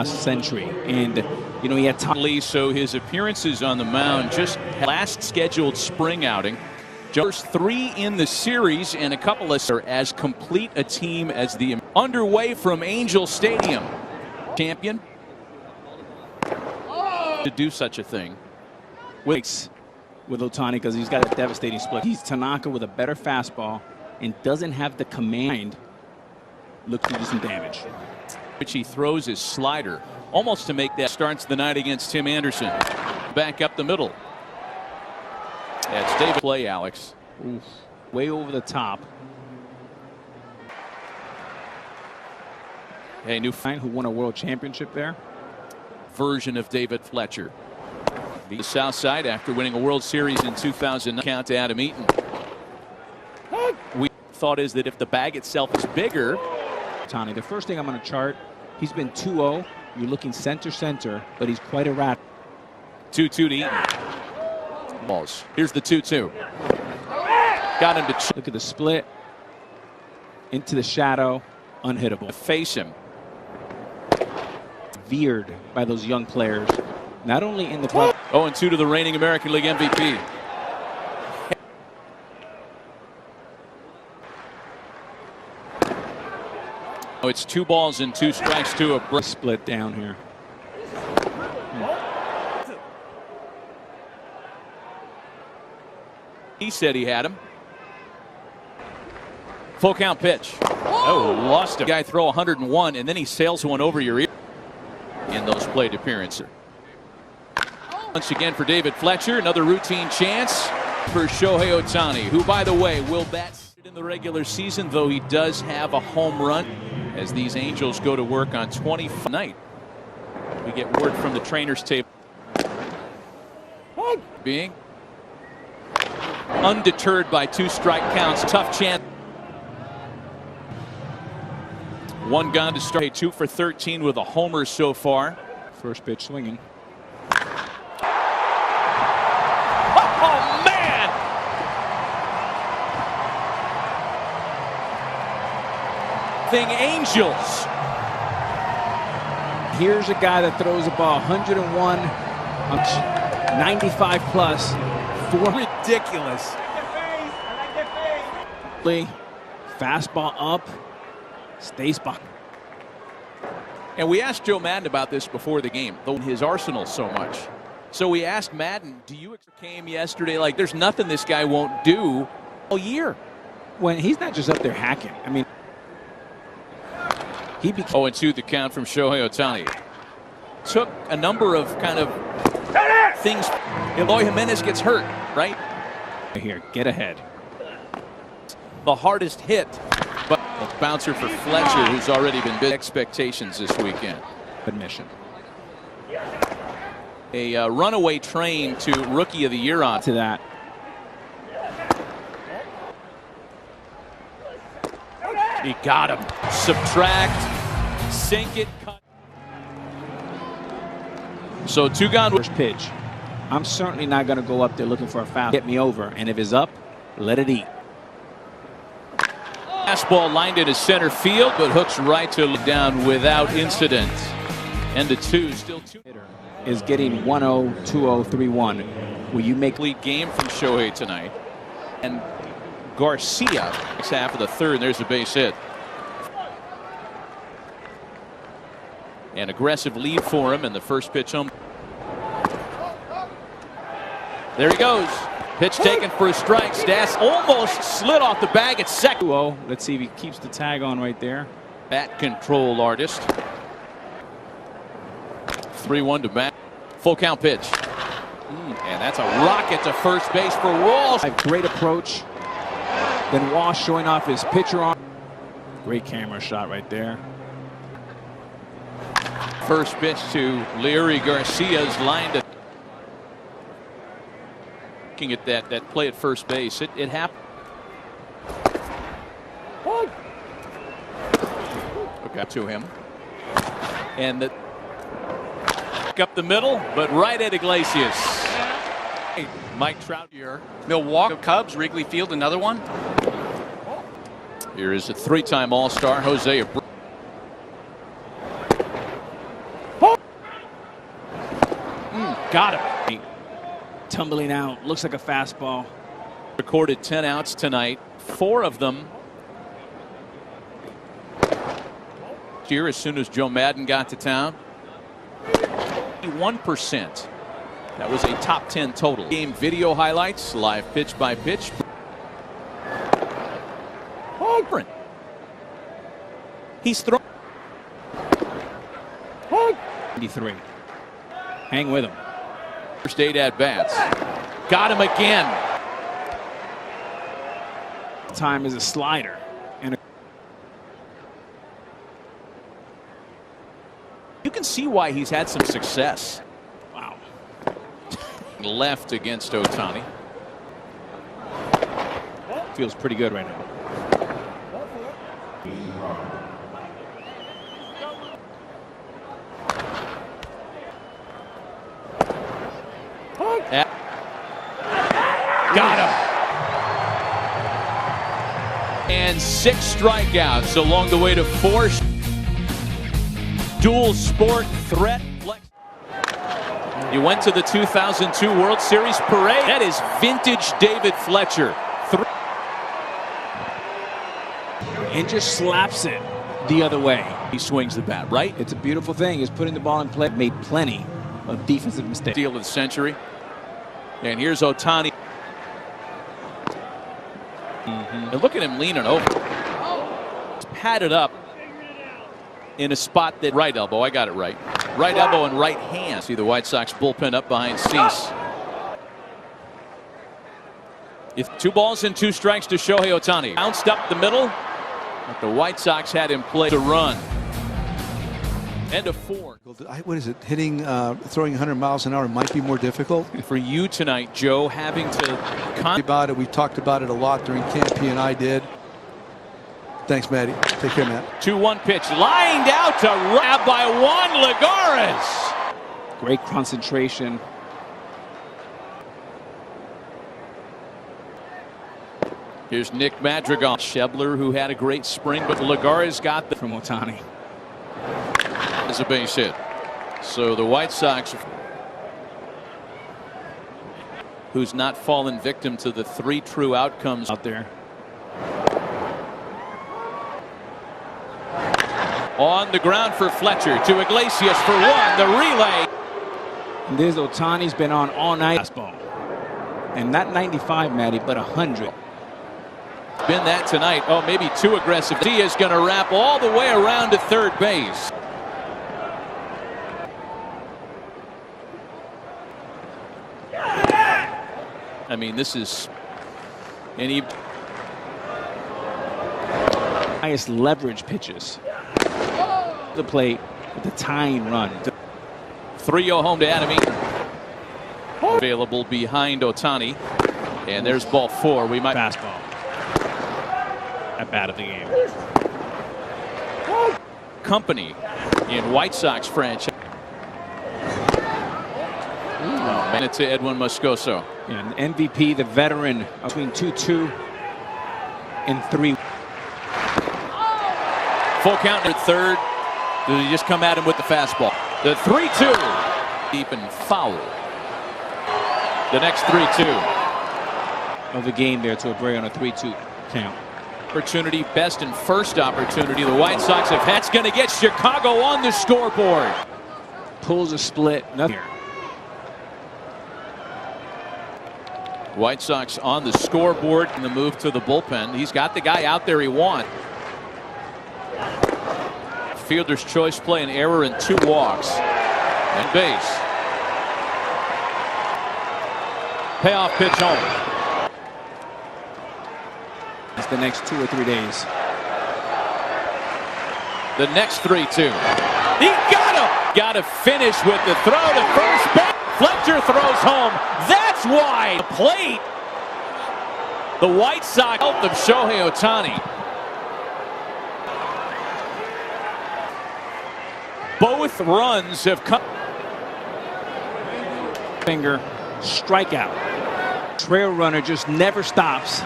century, and he had time. So his appearances on the mound just last scheduled spring outing. First 3 in the series and a couple of as complete a team as the underway from Angel Stadium. Champion to do such a thing With Ohtani because he's got a devastating split. He's Tanaka with a better fastball and doesn't have the command. Looks to do some damage. Which he throws his slider almost to make that. Starts the night against Tim Anderson. Back up the middle. That's David play, Alex. Oof. Way over the top. Hey, new who won a world championship there. Version of David Fletcher. The South Side after winning a World Series in 2000. Count to Adam Eaton. We thought is that if the bag itself is bigger. Ohtani, the first thing I'm going to chart, he's been 2-0. You're looking center, but he's quite erratic. 2-2 to Eaton. Balls. Here's the 2-2. Got him to look at the split. Into the shadow. Unhittable. Face him. Veered by those young players. Not only in the club. 0-2 to the reigning American League MVP. Oh, it's 2 balls and 2 strikes to a split down here. He said he had him. Full count pitch. Oh, lost him. Guy throw 101 and then he sails one over your ear in those plate appearances. Once again for David Fletcher, another routine chance for Shohei Ohtani, who, by the way, will bat in the regular season, though he does have a home run as these Angels go to work on 20th night. We get word from the trainer's table. Being undeterred by 2 strike counts, tough chance. 1 gone to start. 2 for 13 with a homer so far. First pitch swinging. Oh, man! Angels. Here's a guy that throws a ball 101, 95 plus. Ridiculous. Fastball up. Stays back. And we asked Joe Madden about this before the game, though in his arsenal so much. So we asked Madden, do you came yesterday like there's nothing this guy won't do all year? When he's not just up there hacking. I mean, he 0-2 the count from Shohei Ohtani. Took a number of kind of things. Eloy Jimenez gets hurt, right? Here, get ahead. The hardest hit, but a bouncer for Fletcher, who's already been big expectations this weekend. Admission. A runaway train to Rookie of the Year on to that. He got him. Subtract, sink it, cut. So 2 gone. First pitch. I'm certainly not going to go up there looking for a foul. Get me over, and if it's up, let it eat. Fastball lined into center field, but hooks right to down without incident. And the 2 still 2. Is getting 1-0, 2-0, 3-1. Will you make lead game from Shohei tonight? And Garcia, next half of the 3rd, there's a base hit. An aggressive lead for him in the first pitch home. There he goes. Pitch taken for a strike. Stas almost slid off the bag at second. 2-0. Let's see if he keeps the tag on right there. Bat control artist. 3-1 to bat. Full count pitch. And that's a rocket to first base for Walsh. Great approach. Then Walsh showing off his pitcher arm. Great camera shot right there. First pitch to Leury Garcia's line to. Looking at that play at first base, it happened. Okay, to him. And the up the middle, but right at Iglesias. Mike Trout here. Milwaukee Cubs, Wrigley Field, another one. Here is a 3-time All-Star, Jose Abreu. Got him. Tumbling out. Looks like a fastball. Recorded 10 outs tonight. 4 of them here as soon as Joe Madden got to town. 1%. That was a top 10 total. Game video highlights, live pitch by pitch. He's thrown. 93. Hang with him. First 8 at bats. Got him again. Time is a slider. And you can see why he's had some success. wow. Left against Ohtani. Feels pretty good right now. Got him. And 6 strikeouts along the way to 4. Dual sport threat. You went to the 2002 World Series parade. That is vintage David Fletcher. And just slaps it the other way. He swings the bat, right? It's a beautiful thing. He's putting the ball in play. Made plenty of defensive mistakes. Deal of the century. And here's Ohtani. And look at him leaning over. Padded up in a spot that right elbow. I got it right. Right elbow and right hand. See the White Sox bullpen up behind Cease. If 2 balls and 2 strikes to Shohei Ohtani. Bounced up the middle. But the White Sox had him play to run. And a 4. What is it? Hitting, throwing 100 miles an hour might be more difficult. For you tonight, Joe, having to about it. We talked about it a lot during camp. He and I did. Thanks, Matty. Take care, Matt. 2-1 pitch. Lined out to grab by Juan Lagares. Great concentration. Here's Nick Madrigal. Schebler, who had a great spring, but Lagares got the From Ohtani. as a base hit. So the White Sox, who's not fallen victim to the 3 true outcomes Out there. on the ground for Fletcher to Iglesias for 1. The relay. And there's Ohtani's been on all night. Fastball. And not 95, Matty, but 100. Been that tonight. Oh, maybe too aggressive. He is going to wrap all the way around to third base. I mean, this is any highest leverage pitches. The plate with the tying run. 3-0 home to Adam Eaton. Available behind Ohtani. And there's ball 4. We might Fastball. At bat of the game. company in White Sox franchise. Minute to Edwin Moscoso. Yeah, an MVP, the veteran, between 2-2 and 3. Full count at third. Did he just come at him with the fastball? The 3-2. Deep and foul. The next 3-2. Of the game there to a break on a 3-2 count. Opportunity, best and first opportunity the White Sox have had. It's going to get Chicago on the scoreboard. Pulls a split. Nothing here. White Sox on the scoreboard in the move to the bullpen. He's got the guy out there he wants. Fielder's choice play, an error and 2 walks. And base. Payoff pitch home. It's the next 2 or 3 days. The next 3-2. He got him! Got to finish with the throw to first base. Fletcher throws home. That's wide. The plate. The White Sox help of Shohei Ohtani. Both runs have come. Finger, strikeout. Trail runner just never stops.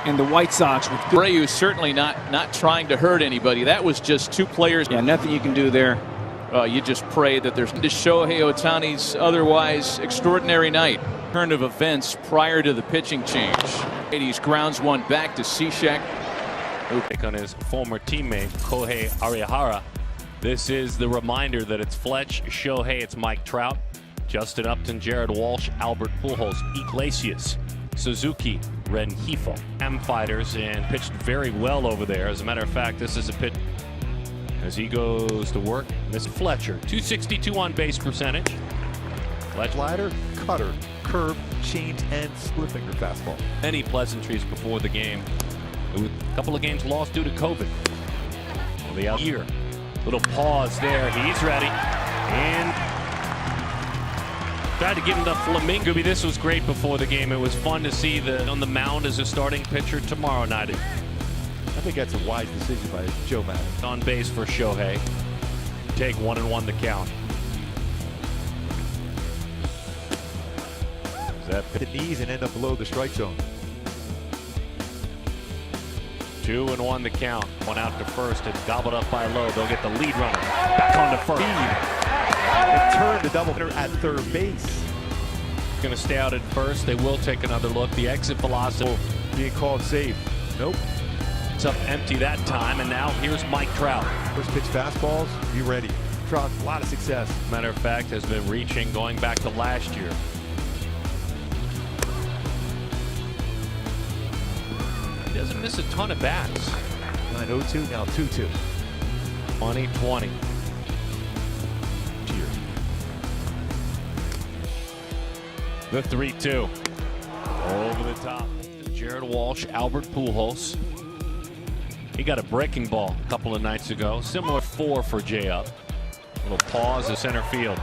And the White Sox with Abreu certainly not trying to hurt anybody. That was just 2 players. Yeah, nothing you can do there. You just pray that there's to Shohei Ohtani's otherwise extraordinary night. Turn of events prior to the pitching change. He grounds one back to Cishek. Take on his former teammate Kohei Arihara. This is the reminder that it's Fletch, Shohei, it's Mike Trout, Justin Upton, Jared Walsh, Albert Pujols, Iglesias, Suzuki, Rengifo. Fighters and pitched very well over there. As a matter of fact, this is a pitch as he goes to work. Miss Fletcher, 262 on base percentage. Fletch Slider, cutter, curve, change, and split finger fastball. Many pleasantries before the game. A couple of games lost due to COVID. Well, the out year. Little pause there. He's ready. And tried to give him the flamingo. This was great before the game. It was fun to see on the mound as a starting pitcher tomorrow night. I think that's a wise decision by Joe Madden. On base for Shohei. Take 1-1 to count. That hit the knees and end up below the strike zone. 2-1 the count. One out to first and gobbled up by Lowe. They'll get the lead runner back on to first. It turned the doubleheader at third base. Going to stay out at first. They will take another look. The exit velocity being called safe. Nope. It's up empty that time, and now here's Mike Trout. First pitch fastballs. Be ready. Trout, a lot of success. Matter of fact, has been reaching going back to last year. He doesn't miss a ton of bats. 9-0-2, now 2-2. 20-20. The 3-2. Over the top. Jared Walsh, Albert Pujols. He got a breaking ball a couple of nights ago. Similar 4 for J-Up. Little pause to center field.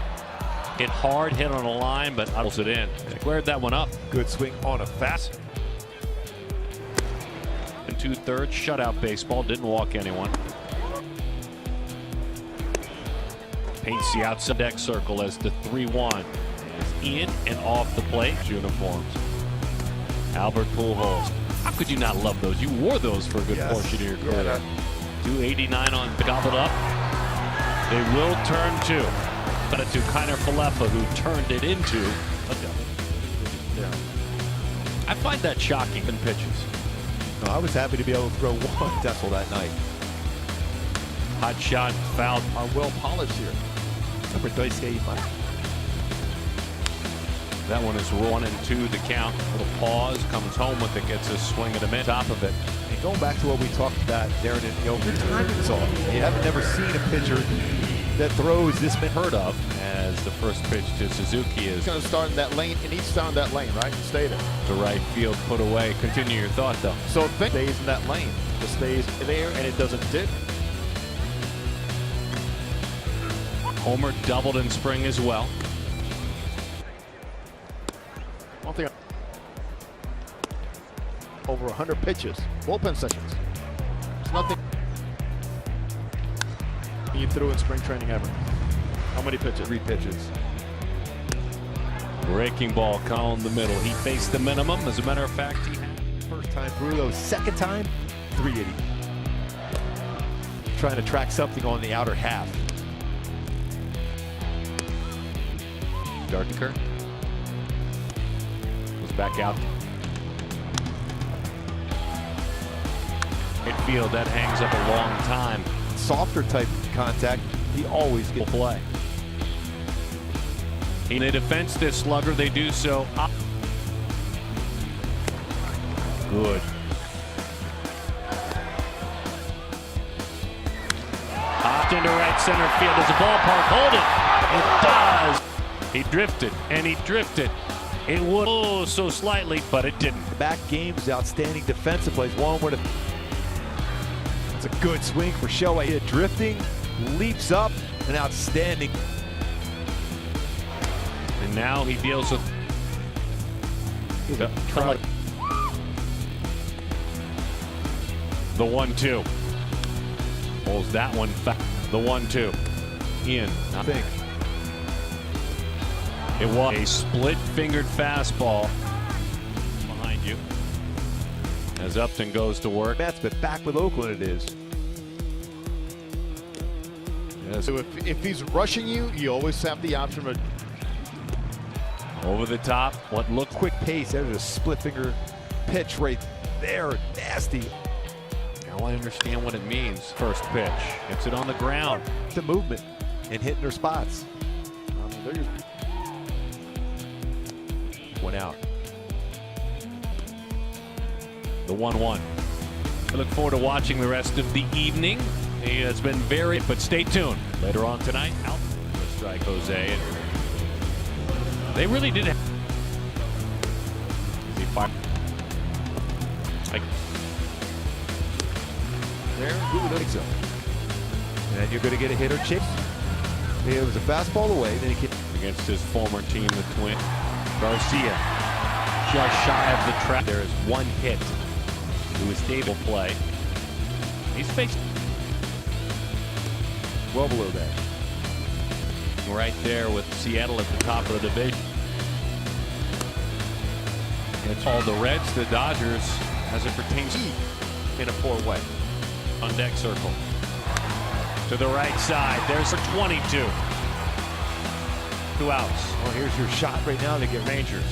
Hit hard, hit on a line, but pulls it in. Squared that one up. Good swing on a fast. And 2/3 shutout baseball. Didn't walk anyone. Paints the outside deck circle as the 3-1. In and off the plate uniforms. Albert Pujols. How could you not love those? You wore those for a good portion of your career. Yeah, 289 on gobbled up. They will turn 2. But it to Kiner Falefa, who turned it into a double. I find that shocking in pitches. No, I was happy to be able to throw 1 decimal that night. Hot shot, fouled. Are well polished here. Number 285. That one is 1-2 the count. Little pause, comes home with it, gets a swing at the mid top of it. And going back to what we talked about, Darren, and your timing's off. You haven't never seen a pitcher that throws this been heard of. As the first pitch to Suzuki is going to start in that lane, and he's start in that lane, right? Stay there. to right field, put away. Continue your thought though. So think stays in that lane. It stays there, and it doesn't dip. Homer doubled in spring as well. One thing. Over 100 pitches, bullpen sessions. It's nothing you threw in spring training ever. How many pitches? 3 pitches. Breaking ball, Colin the middle. He faced the minimum. As a matter of fact, he had First time through, though. Second time, 380. Trying to track something on the outer half. Darker was back out. Midfield, that hangs up a long time. Softer type contact, he always gets Play. In a defense this slugger, they do so. Good. Hopped into right center field. Does the ballpark hold it? It does. He drifted and he drifted. It would so slightly, but it didn't. back games, outstanding defensive plays. One where it's a good swing for Shohei. Drifting, leaps up, and outstanding. And now he deals with the 1-2. Pulls that one back. The 1-2. In. I think. It was a split-fingered fastball behind you. As Upton goes to work. Mets, but back with Oakland it is. So if he's rushing you, you always have the option of Over the top. What looked quick pace. There's a split finger pitch right there. Nasty. Now I understand what it means. First pitch. Gets it on the ground. The movement and hitting their spots. I mean, one out. The 1-1. I look forward to watching the rest of the evening. He has been very, but stay tuned. Later on tonight, out for strike Jose. They really did have. Is he fired? There, who would think so? And you're going to get a hit or chase. It was a fastball away. Then he came Against his former team, the Twins. Garcia just shy of the trap. There is one hit to his stable play. He's faced well below that. right there with Seattle at the top of the division. It's all the Reds, the Dodgers, as it pertains In a four-way. on deck circle. To the right side, there's a 22. 2 outs. Well, here's your shot right now to get Rangers.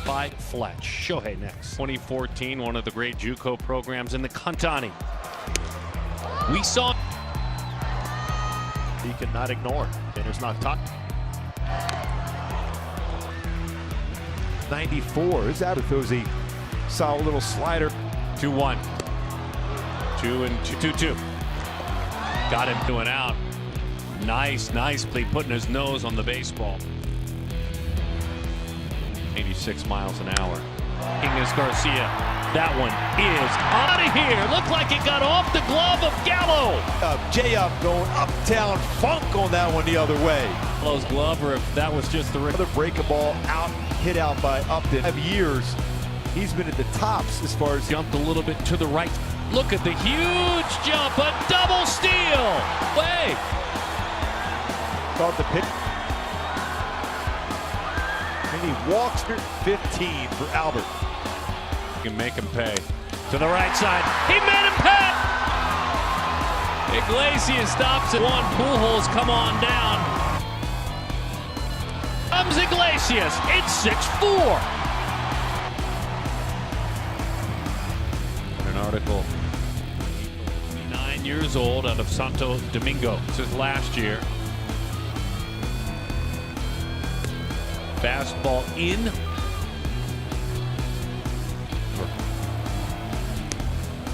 By Fletch. Shohei next. 2014, one of the great JUCO programs in the Ohtani. We saw. He cannot ignore. And it's not top. 94 is out. If it was a solid little slider. 2-1. 2-2. Got him to an out. Nicely putting his nose on the baseball. 86 miles an hour. King is Garcia. That one is out of here. Looked like it got off the glove of Gallo. J-Up going uptown funk on that one the other way. Gallo's glove, or if that was just the Another break a ball out, hit out by Upton. 5 years, he's been at the tops as far as jumped a little bit to the right. Look at the huge jump, a double steal. Way. Caught the pitch. And he walks through 15 for Albert. Can make him pay. To the right side. He made him pay. Iglesias stops at one. Pujols come on down. Comes Iglesias. It's 6-4. An article. 9 years old out of Santo Domingo. This is last year. Fastball in.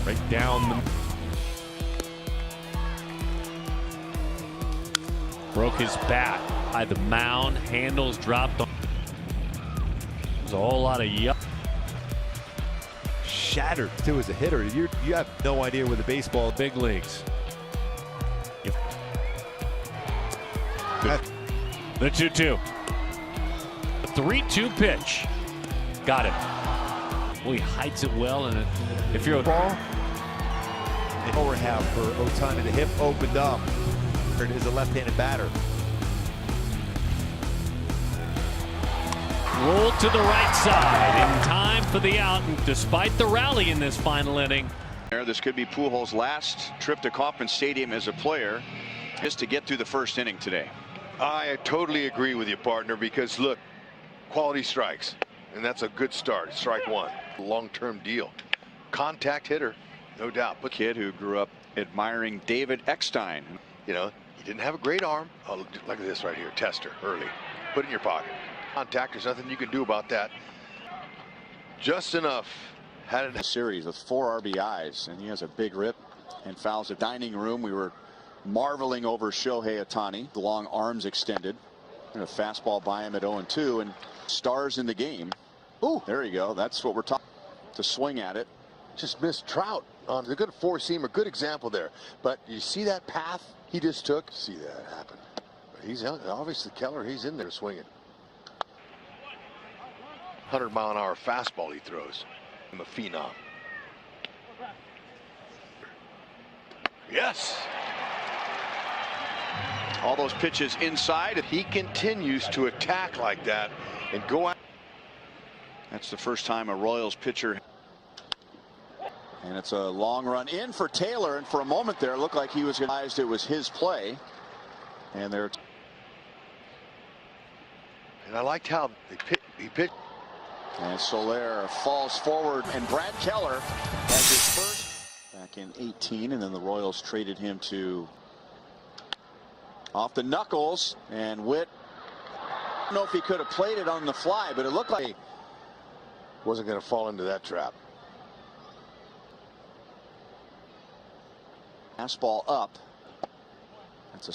Right down the. Broke his bat by the mound. Handles dropped. There's a whole lot of yuck. Shattered too as a hitter. You have no idea where the baseball. Big leagues. The 2-2. 3-2 pitch. Got it. Well, he hides it well, and if you're a ball, the lower half for Ohtani, the hip opened up. It is a left-handed batter. rolled to the right side in time for the out, and despite the rally in this final inning. This could be Pujols' last trip to Kauffman Stadium as a player, just to get through the first inning today. I totally agree with you, partner, because look, quality strikes, and that's a good start. Strike one, long-term deal. Contact hitter, no doubt. But kid who grew up admiring David Eckstein. You know, he didn't have a great arm. Oh, look at this right here, tester early. Put it in your pocket. Contact, there's nothing you can do about that. Just enough. Had A series with 4 RBIs, and he has a big rip and fouls the dining room. We were marveling over Shohei Ohtani, the long arms extended, and a fastball by him at 0-2, and stars in the game. Oh, there you go. That's what we're talking. To swing at it. just missed Trout on the good four-seamer. Good example there. But you see that path he just took? See that happen. But he's obviously Keller. He's in there swinging. 100-mile-an-hour fastball he throws. I'm a phenom. Yes. All those pitches inside. If he continues to attack like that and go out. That's the first time a Royals pitcher. And it's a long run in for Taylor, and for a moment there it looked like he was realized it was his play. And there. And I liked how he pitched. And Soler falls forward, and Brad Keller has his first back in 18, and then the Royals traded him to off the knuckles, and Witt, I don't know if he could have played it on the fly, but it looked like he Wasn't going to fall into that trap. Fastball up. That's a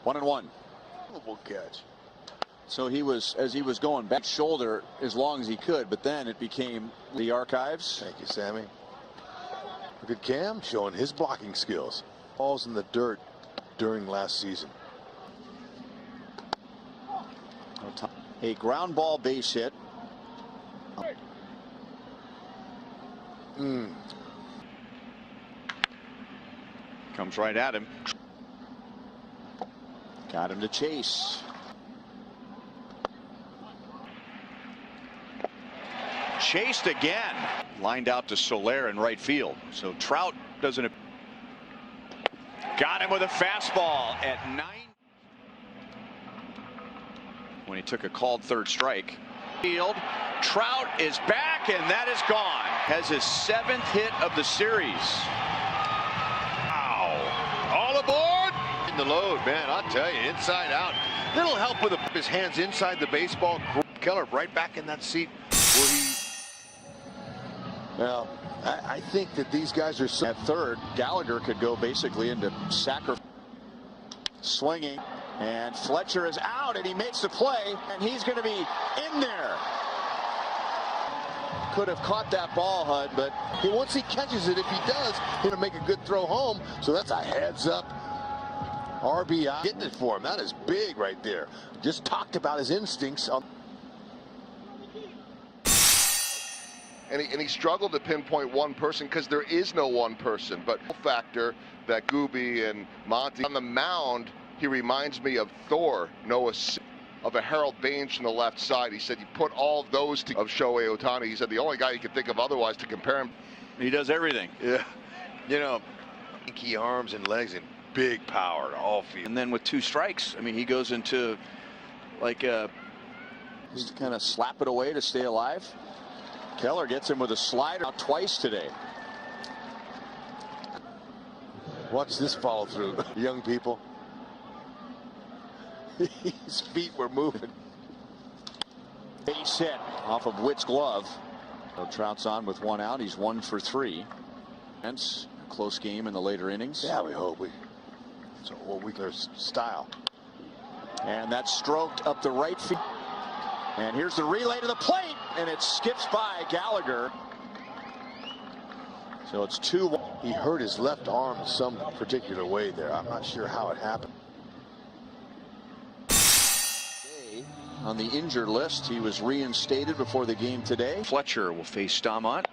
1-1. Catch. So he was, as he was going back shoulder as long as he could, but then it became the archives. Thank you, Sammy. Look at Cam showing his blocking skills. Balls in the dirt during last season. A ground ball base hit. Comes right at him. Got him to chase. Chased again. Lined out to Soler in right field. So Trout doesn't. Got him with a fastball at 9. When he took a called third strike. Field. Trout is back, and that is gone. Has his 7th hit of the series. Wow. All aboard. In the load, man. I'll tell you, inside out. Little help with his hands inside the baseball. Keller right back in that seat where he. Well, I think that these guys are so. At third, Gallagher could go basically into sacrifice. Swinging, and Fletcher is out, and he makes the play, and he's going to be in there. Could have caught that ball, Hud, but Once he catches it, if he does, he'll make a good throw home. So that's a heads up RBI. Getting it for him. That is big right there. Just talked about his instincts on. And he struggled to pinpoint one person because there is no one person. But factor that Gooby and Monty on the mound, he reminds me of Thor, Noah, of a Harold Baines from the left side. He said you put all of those of Shohei Ohtani. He said the only guy you could think of otherwise to compare him. he does everything. Yeah, you know, key arms and legs and big power to all field. And then with 2 strikes, I mean, he goes into like just kind of slap it away to stay alive. Keller gets him with a slider out twice today. Watch this follow through, young people. His feet were moving. Base hit off of Witt's glove. So Trout's on with 1 out. He's 1 for 3. Hence, close game in the later innings. Yeah, we hope so their style. And that's stroked up the right field. And here's the relay to the plate, and it skips by Gallagher. So it's 2-1. He hurt his left arm some particular way there. I'm not sure how it happened. On the injured list, he was reinstated before the game today. Fletcher will face Stamont.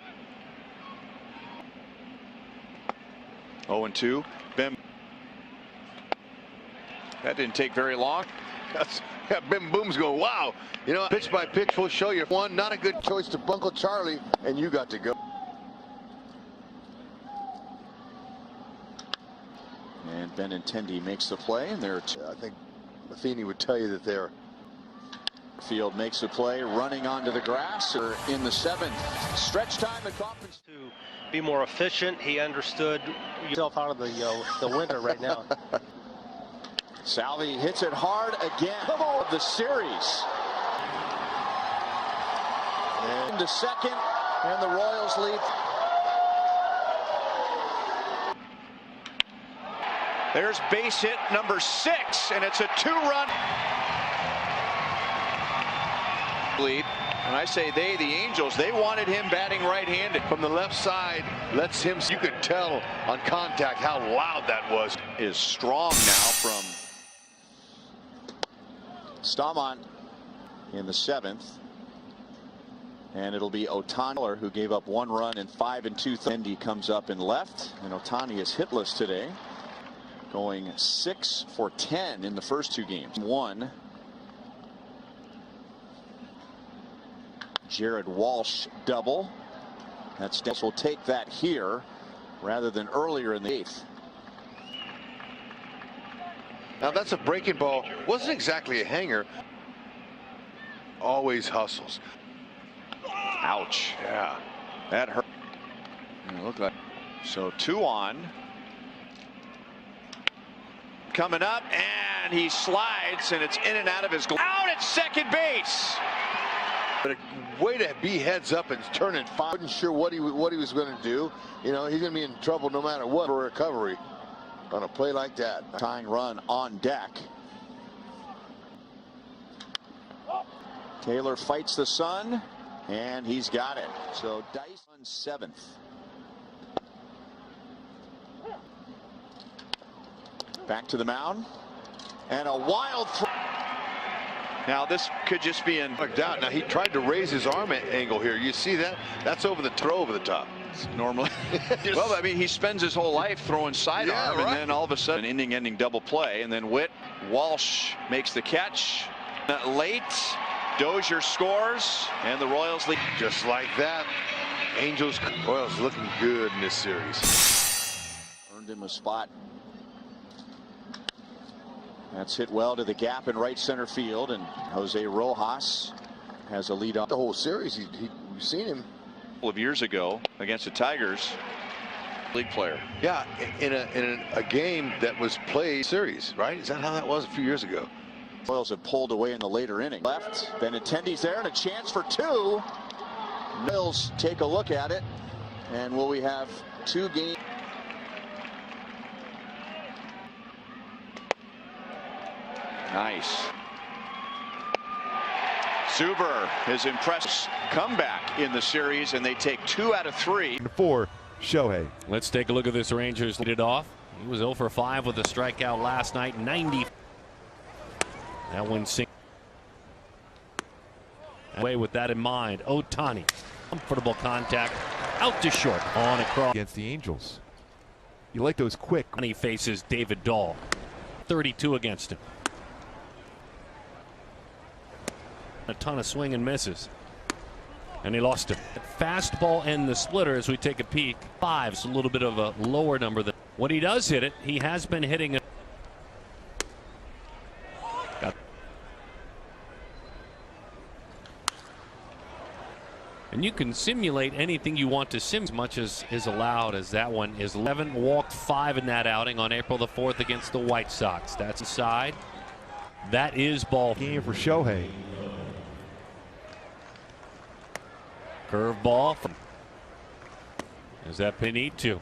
0-2. Ben. That didn't take very long. Yeah, Ben Boom's going, wow. You know, pitch by pitch will show you. One, not a good choice to Buncle Charlie, and you got to go. And Benintendi makes the play, and there. I think Matheny would tell you that they're. Field makes the play, running onto the grass. In the 7th, stretch time at conference. To be more efficient, he understood yourself out of the winter right now. Salvi hits it hard again. Of the series. And into second, and the Royals lead. There's base hit number 6, and it's a 2-run lead. And I say they, the Angels, they wanted him batting right-handed. From the left side, lets him. You could tell on contact how loud that was. Is strong now from Stamont in the 7th. And it'll be Ohtani who gave up 1 run in 5 2/3. Andy comes up in left, and Ohtani is hitless today, going 6 for 10 in the first 2 games. 1. Jared Walsh double. That's will take that here rather than earlier in the 8th. Now that's a breaking ball. Wasn't exactly a hanger. Always hustles. Ouch. Yeah. That hurt. Look like so 2 on. Coming up, and he slides, and it's in and out of his glove. Out at second base. But a way to be heads up and turning 5. Wasn't sure what he was going to do. You know, he's going to be in trouble no matter what for recovery on a play like that. Tying run on deck. Taylor fights the sun, and he's got it. So Dice on 7th. Back to the mound, and a wild throw. Now this could just be in. Now he tried to raise his arm angle here. You see that? That's over the throw over the top. Normally. Well, I mean, he spends his whole life throwing sidearm, and then all of a sudden, an inning-ending double play, and then Walsh makes the catch. Late, Dozier scores, and the Royals lead. Just like that, Royals looking good in this series. Earned him a spot. That's hit well to the gap in right center field, and Jose Rojas has a lead on the whole series. We've seen him a couple of years ago against the Tigers. League player. Yeah, in a game that was played series, right? Is that how that was a few years ago? Royals have pulled away in the later inning. Left, Benintendi's there, and a chance for 2. Royals take a look at it, and will we have 2 games? Nice. Zuber has impressed comeback in the series, and they take 2 out of 3. For Shohei. Let's take a look at this Rangers lead it off. He was 0 for 5 with a strikeout last night. 90. That one sinks. Away with that in mind. Ohtani. Comfortable contact. Out to short. On across. Against the Angels. You like those quick. And he faces David Dahl. 32 against him. A ton of swing and misses. And he lost him. Fastball and the splitter as we take a peek. 5's a little bit of a lower number than when he does hit it. He has been hitting it. And you can simulate anything you want to sim as much as is allowed, as that one is 11 walked 5 in that outing on April the 4th against the White Sox. That's aside. That is ball game for Shohei. Curveball from is that need to.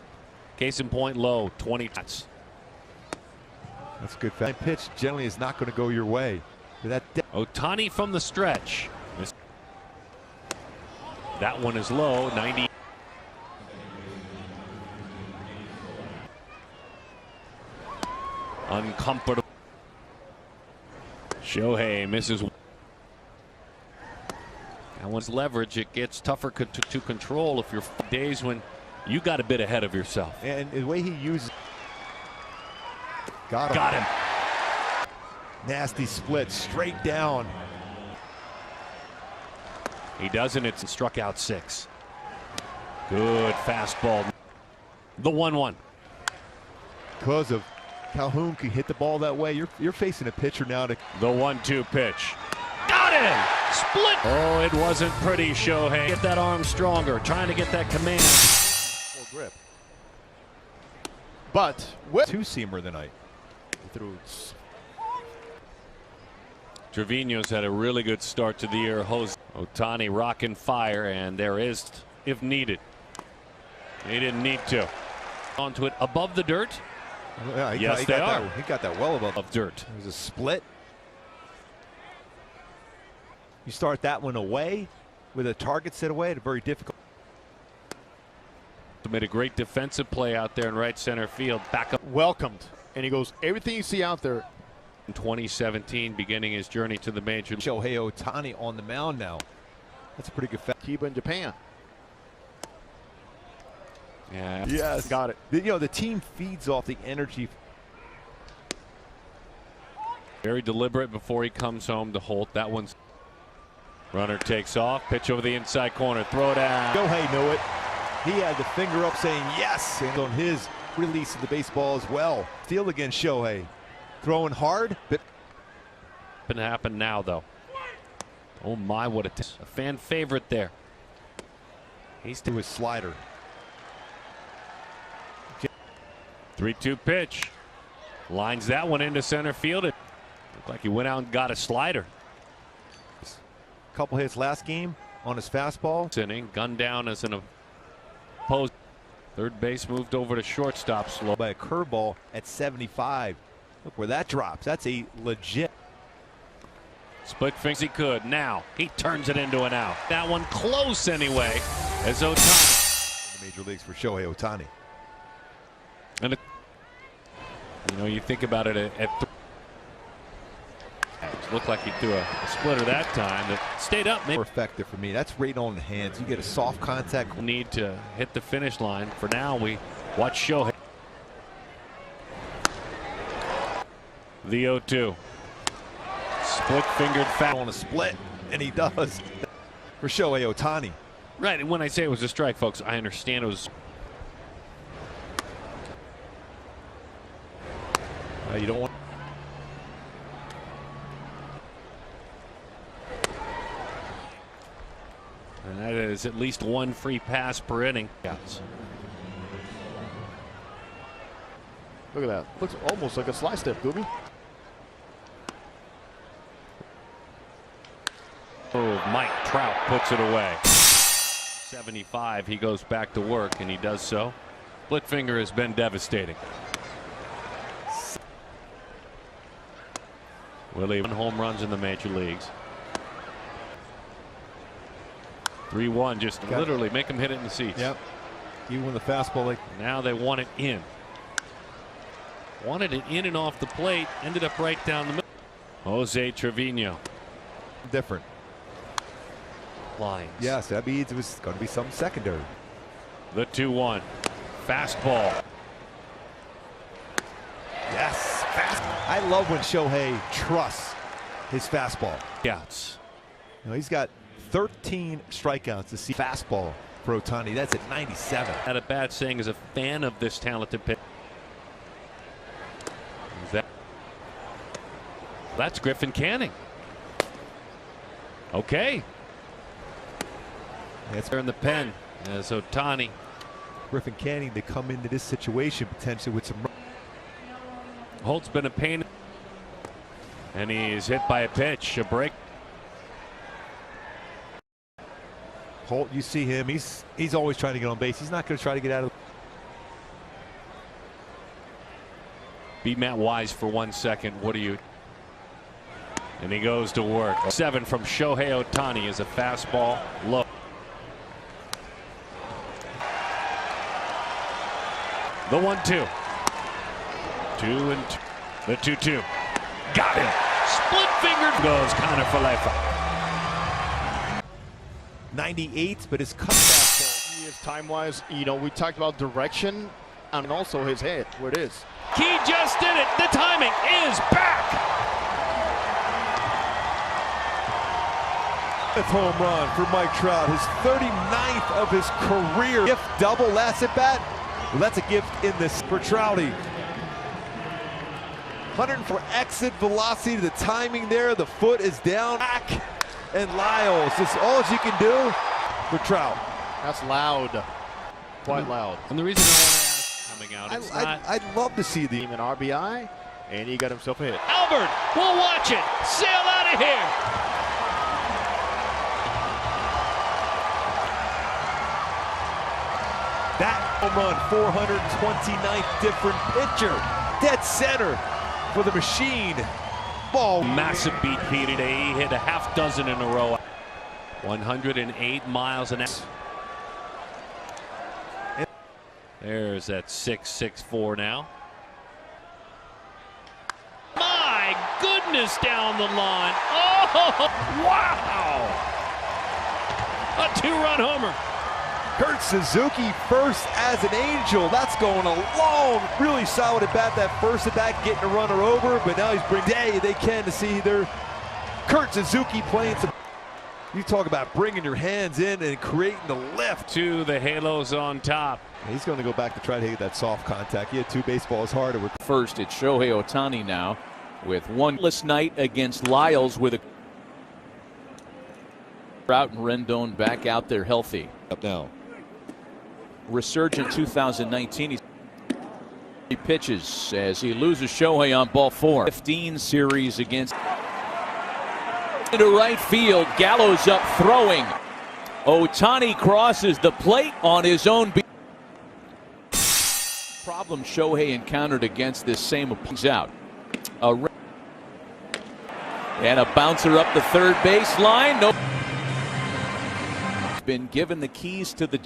Case in point low 20. That's a good pitch. Generally is not going to go your way. Ohtani from the stretch. That one is low 90. Uncomfortable. Shohei misses. That one's leverage. It gets tougher to control if you're days when you got a bit ahead of yourself. And the way he uses. Got him. Nasty split straight down. He doesn't. It's struck out 6. Good fastball. The 1-1. Because of Calhoun can hit the ball that way. You're facing a pitcher now to the 1-2 pitch. Got him. Split. Oh, it wasn't pretty, Shohei. Get that arm stronger. Trying to get that command. Full grip. But with 2-seamer tonight. Through. Trevino's had a really good start to the year. Ohtani rocking fire, and there is if needed. He didn't need to. Onto it above the dirt. Yeah, yes, he got that well above dirt. It was a split. You start that one away with a target set away. It's very difficult. Made a great defensive play out there in right center field. Back up. Welcomed. And he goes, everything you see out there. In 2017, beginning his journey to the major. Shohei Ohtani on the mound now. That's a pretty good fact. Kiba in Japan. Yeah. Yes. Got it. The team feeds off the energy. Very deliberate before he comes home to Holt. That one's. Runner takes off. Pitch over the inside corner. Throw down. Shohei knew it. He had the finger up saying yes, and on his release of the baseball as well. Field against Shohei. Throwing hard, but Gonna happen now, though. Oh my, what a fan favorite there. He's to his slider. 3-2 pitch. Lines that one into center field. It looked like he went out and got a slider. Couple hits last game on his fastball. Inning, gunned down as an opposed. Third base moved over to shortstop slow. By a curveball at 75. Look where that drops. That's a legit. Split thinks he could. Now he turns it into an out. That one close anyway as Ohtani. In the major leagues for Shohei Ohtani. And you know, you think about it at it looked like he threw a splitter that time that stayed up. More effective for me. That's right on the hands. You get a soft contact. Need to hit the finish line. For now, we watch Shohei. The 0-2. Split-fingered foul on a split, and he does for Shohei Ohtani. Right, and when I say it was a strike, folks, I understand it was. You don't want. And that is at least one free pass per inning. Look at that. Looks almost like a slide step, Gooby. Oh, Mike Trout puts it away. 75, he goes back to work, and he does so. Split finger has been devastating. Willie, 1 home runs in the major leagues. 3-1, just literally make him hit it in the seats. Yep. Even when the fastball, like now they want it in. Wanted it in and off the plate, ended up right down the middle. Jose Trevino. Different. Lines. Yes, that means it was going to be some secondary. The 2-1. Fastball. Yes, fast. I love when Shohei trusts his fastball. Outs. You know, he's got 13 strikeouts to see fastball for Ohtani. That's at 97. Not a bad saying as a fan of this talented pitcher. That's Griffin Canning. Okay. That's there in the pen as Ohtani. Griffin Canning to come into this situation potentially with some. Holt's been a pain. And he's hit by a pitch, a break. Holt, you see him. He's always trying to get on base. He's not going to try to get out of. Be Matt Wise for 1 second. What do you? And he goes to work. 7 from Shohei Ohtani is a fastball low. The 1-2. 2-2. The 2-2. Got him. Split fingered goes Connor Falefa. 98, but his cutback ball. He is time-wise. You know, we talked about direction and also his head, where it is. He just did it. The timing is back. 5th home run for Mike Trout, his 39th of his career. Gift double last at bat. Well, that's a gift in this for Trouty. 104 exit velocity, the timing there, the foot is down. Back and Lyles, just all you can do for Trout. That's loud, quite loud. And the reason I want to ask coming out, it's I'd love to see the an RBI, and he got himself a hit. Albert, we'll watch it. Sail out of here. That home run, 429th different pitcher. Dead center for the machine. Ball. Massive BP today. He hit a half dozen in a row. 108 miles an hour. There's that 6.64 now. My goodness, down the line. Oh, wow. A 2-run homer. Kurt Suzuki first as an Angel. That's going a long, really solid at bat. That first at bat, getting a runner over, but now he's bringing day they can to see their Kurt Suzuki playing some. You talk about bringing your hands in and creating the lift. To the halos on top. He's going to go back to try to hit that soft contact. He had 2 baseballs harder. First, it's Shohei Ohtani now with one less night against Lyles with a Trout and Rendon back out there healthy. Up now. Resurgent 2019. He pitches as he loses Shohei on ball 4. 15 series against. Into right field. Gallo's up throwing. Ohtani crosses the plate on his own. Problem Shohei encountered against this same opponent. Out. And a bouncer up the third baseline. No. Been given the keys to the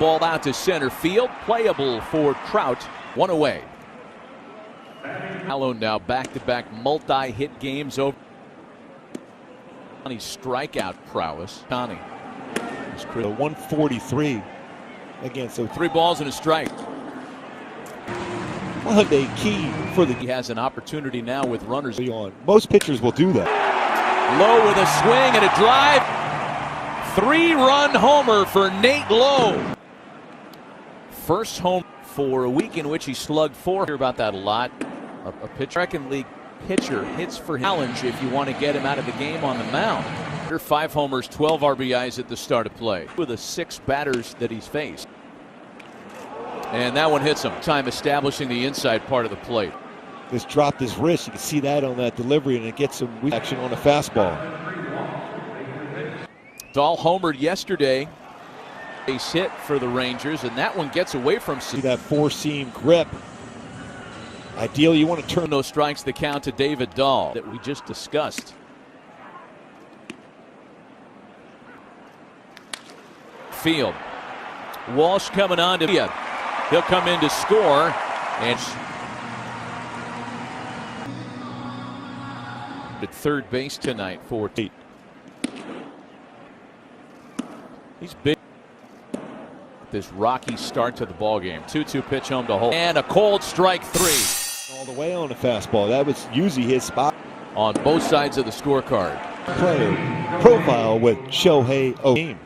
ball out to center field. Playable for Trout. 1 away. Gallo now back-to-back multi-hit games over. Strikeout prowess. Ohtani. 143 against. So 3 balls and a strike. What a key for the. He has an opportunity now with runners on. Most pitchers will do that. Lowe with a swing and a drive. 3-run homer for Nate Lowe. First home for a week in which he slugged 4. Hear about that a lot. A pitcher, American League pitcher hits for challenge if you want to get him out of the game on the mound. 5 homers, 12 RBIs at the start of play with the 6 batters that he's faced. And that one hits him. Time establishing the inside part of the plate. Just dropped his wrist. You can see that on that delivery, and it gets some action on a fastball. Dahl homered yesterday. Base hit for the Rangers, and that one gets away from. See that 4-seam grip. Ideally, you want to turn. No strikes the count to David Dahl that we just discussed. Field. Walsh coming on to He'll come in to score, and at third base tonight for Tate. He's big. This rocky start to the ball game. 2-2 pitch home to Holt, and a cold strike 3. All the way on the fastball. That was usually his spot. On both sides of the scorecard. Player profile with Shohei Ohtani.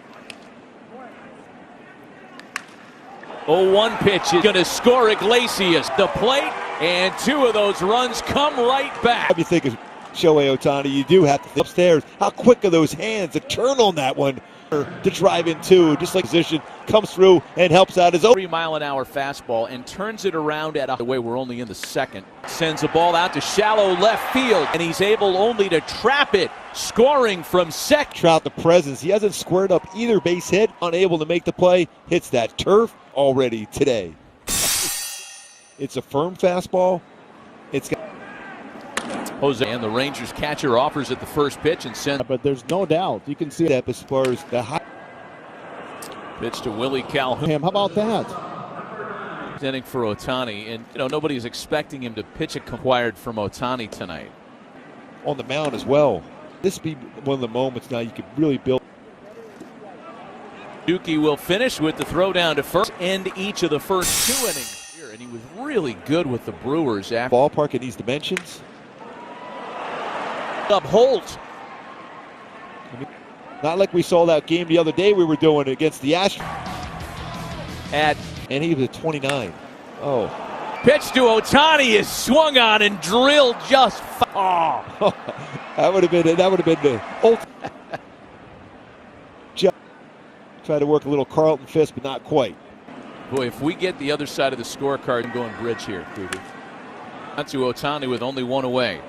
0-1 pitch is going to score Iglesias. The plate, and 2 of those runs come right back. If you think of Shohei Ohtani, you do have to think upstairs. How quick are those hands to turn on that one to drive in 2, just like position comes through and helps out his own 3-mile-an-hour fastball and turns it around at the way we're only in the second. Sends a ball out to shallow left field, and he's able only to trap it, scoring from second. Trout the presence. He hasn't squared up either base hit, unable to make the play. Hits that turf already today. It's a firm fastball. It's got Jose, and the Rangers catcher offers at the first pitch and sends. But there's no doubt you can see that as far as the high pitch to Willie Calhoun. How about that? Inning for Ohtani, and nobody's expecting him to pitch acquired from Ohtani tonight. On the mound as well. This be one of the moments now you could really build. Duki will finish with the throw down to first, end each of the first 2 innings here, and he was really good with the Brewers after. Ballpark in these dimensions. Up Holt. Not like we saw that game the other day we were doing against the Astros. And he was at 29. Oh. Pitch to Ohtani is swung on and drilled just far. That would have been the ultimate. Try to work a little Carlton fist, but not quite. Boy, if we get the other side of the scorecard and going bridge here, Kubi. Not to Ohtani with only 1 away.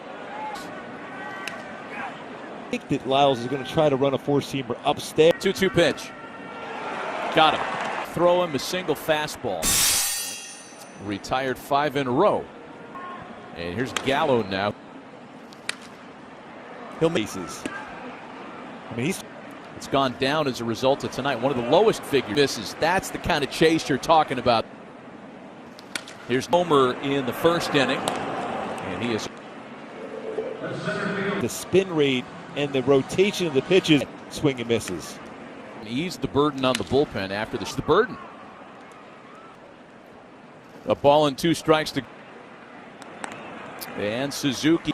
I think that Lyles is going to try to run a 4-seamer upstairs. 2-2 pitch. Got him. Throw him a single fastball. Retired 5 in a row. And here's Gallo now. He'll make bases. I mean, it's gone down as a result of tonight. One of the lowest figure misses. That's the kind of chase you're talking about. Here's Homer in the first inning. And he is. The spin rate and the rotation of the pitches, swing and misses. Ease the burden on the bullpen after this. The burden. A ball and 2 strikes to. And Suzuki.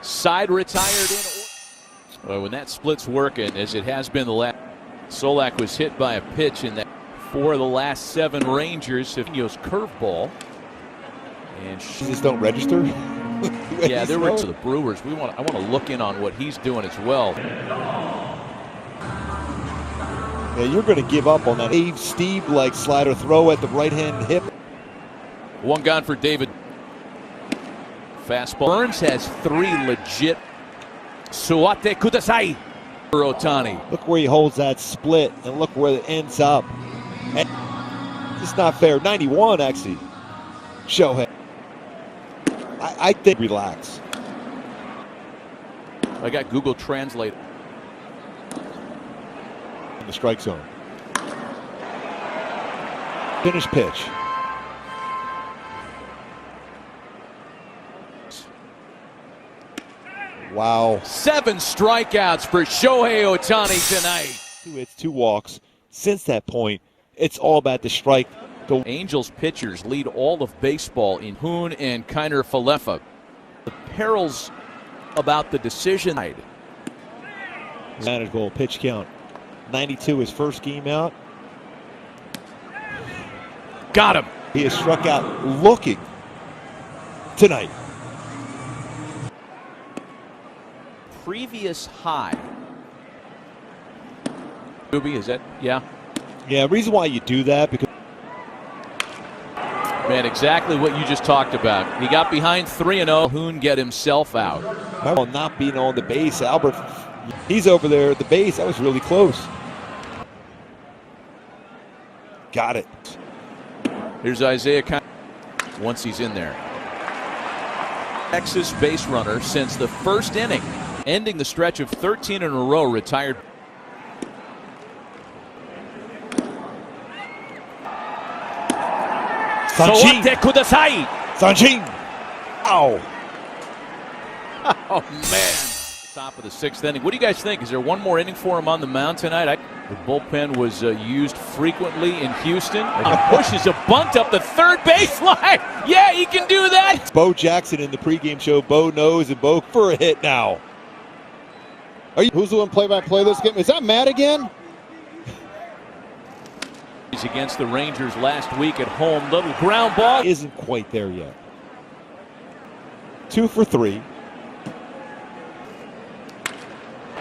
Side retired in. Well, when that split's working, as it has been the last, Solak was hit by a pitch in that 4 of the last 7 Rangers. Savino's curveball. And just don't register. Yeah, there were to the Brewers. I want to look in on what he's doing as well. Yeah, you're going to give up on that Steve like slider throw at the right hand hip. 1 gone for David. Fastball. Burns has 3 legit. Suate kudasai for Ohtani. Look where he holds that split and look where it ends up. And it's not fair. 91 actually. Shohei. I think relax. I got Google Translate. In the strike zone. Finish pitch. Wow. 7 strikeouts for Shohei Ohtani tonight. 2 hits, 2 walks. Since that point, it's all about the strike. The Angels pitchers lead all of baseball in Hoon and Kiner Falefa. The perils about the decision. Manageable pitch count. 92 his first game out. Got him. He has struck out looking tonight. Previous high. Is that? Yeah. Yeah, reason why you do that because. Man, exactly what you just talked about. He got behind 3-0. Hoon get himself out. Remember not being on the base. Albert, he's over there at the base. That was really close. Got it. Here's Isaiah once he's in there. Texas base runner since the first inning, ending the stretch of 13 in a row, retired. Sanchin. Ow. Oh, man. Top of the 6th inning. What do you guys think? Is there one more inning for him on the mound tonight? The bullpen was used frequently in Houston. Pushes a bunt up the third baseline. Yeah, he can do that. Bo Jackson in the pregame show. Bo knows, and Bo for a hit now. Who's doing play-by-play this game? Is that Matt again? Against the Rangers last week at home. Little ground ball. Isn't quite there yet. 2 for 3.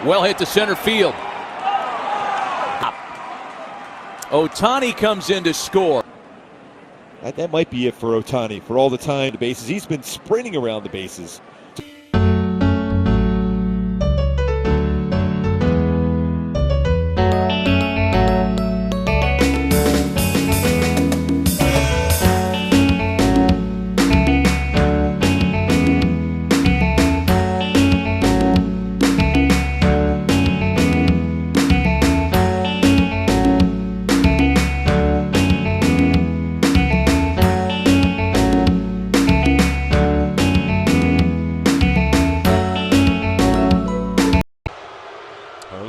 Well hit to center field. Ohtani comes in to score. That might be it for Ohtani for all the time the bases. He's been sprinting around the bases.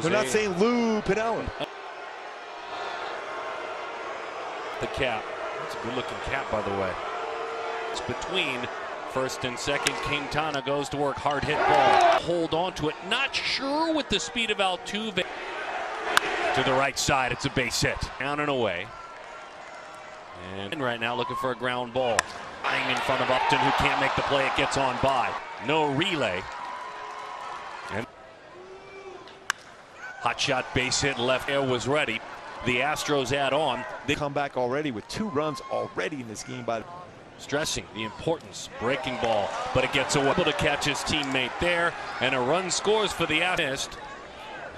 They're not saying Lou Pinella. The cap. It's a good-looking cap, by the way. It's between first and second. Quintana goes to work. Hard hit ball. Hold on to it. Not sure with the speed of Altuve. To the right side. It's a base hit. Down and away. And right now looking for a ground ball. Lying in front of Upton, who can't make the play. It gets on by. No relay. And hot shot base hit left. Air was ready. The Astros add on. They come back already with 2 runs already in this game. By stressing the importance. Breaking ball, but it gets away. Able to catch his teammate there, and a run scores for the Astros.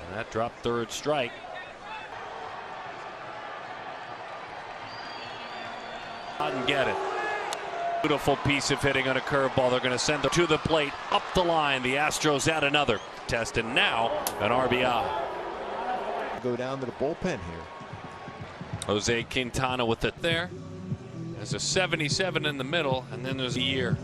And that dropped third strike. Didn't get it. Beautiful piece of hitting on a curveball. They're going to send it to the plate, up the line. The Astros add another test, and now an RBI. Go down to the bullpen here. Jose Quintana with it there. There's a 77 in the middle, and then there's a year.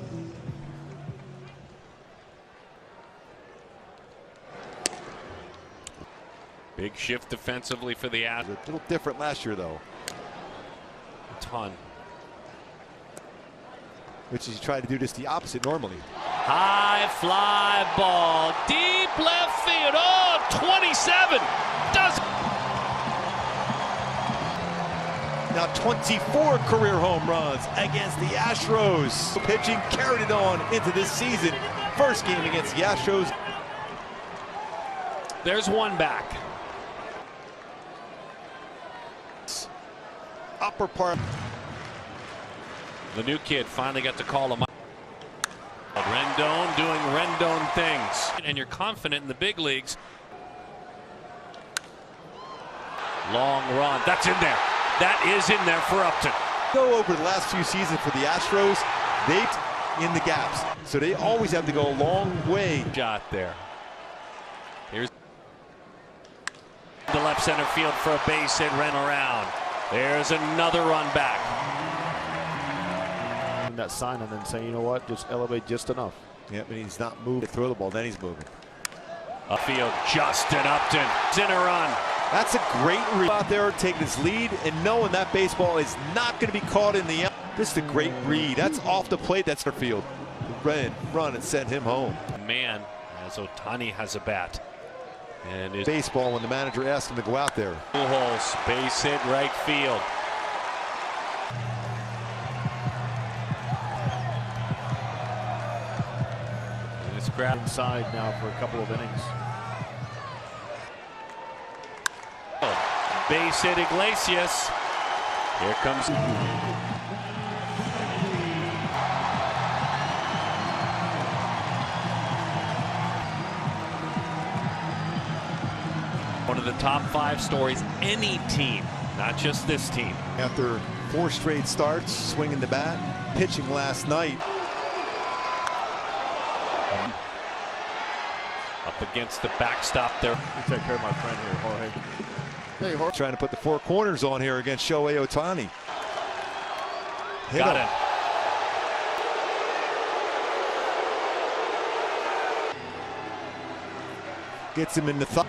Big shift defensively for the Astros. A little different last year, though. A ton. Which is you try to do just the opposite normally. High fly ball, deep left field. Oh, 27. Does. Now 24 career home runs against the Astros. Pitching carried it on into this season. First game against the Astros. There's one back. Upper part. The new kid finally got to call him up. Rendon doing Rendon things. And you're confident in the big leagues. Long run. That's in there. That is in there for Upton. Go over the last few seasons for the Astros. They've in the gaps. So they always have to go a long way. Shot there. Here's the left center field for a base hit, ran around. There's another run back. That sign and then say, you know what, just elevate just enough. Yep, and he's not moving to throw the ball, then he's moving. Upfield, Justin Upton. It's in a run. That's a great read out there, taking his lead and knowing that baseball is not going to be caught in the. This is a great read. That's off the plate. That's their field. Run and send him home. Man, as Ohtani has a bat. And his baseball when the manager asked him to go out there. Pujols, base hit right field. And it's grabbed inside now for a couple of innings. Base hit Iglesias. Here comes. One of the top 5 stories, any team, not just this team. After 4 straight starts, swinging the bat, pitching last night. Up against the backstop there. You take care of my friend here, Jorge. Hey, Jorge. Trying to put the 4 corners on here against Shohei Ohtani. Got it. Gets him in the thought.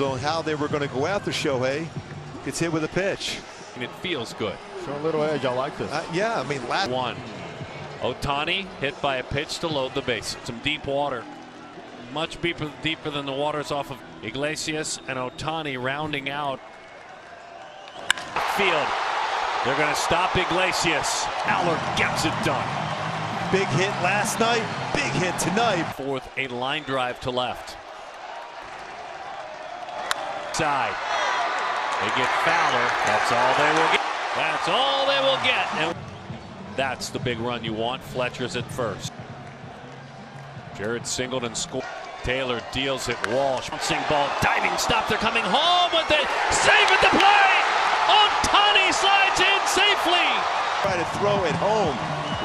On how they were going to go after Shohei. Gets hit with a pitch. And it feels good. Show a little edge. I like this. Yeah, I mean, last one. Ohtani hit by a pitch to load the base. Some deep water. Much deeper than the waters off of Iglesias and Ohtani rounding out. Field. They're going to stop Iglesias. Aller gets it done. Big hit last night. Big hit tonight. Fourth, a line drive to left. Side. They get Fowler. That's all they will get. That's all they will get. And that's the big run you want. Fletcher's at first. Jared singled and scored. Taylor deals it. Walsh. Bouncing ball. Diving stop. They're coming home with it. Save at the plate. Ohtani slides in safely. Try to throw it home.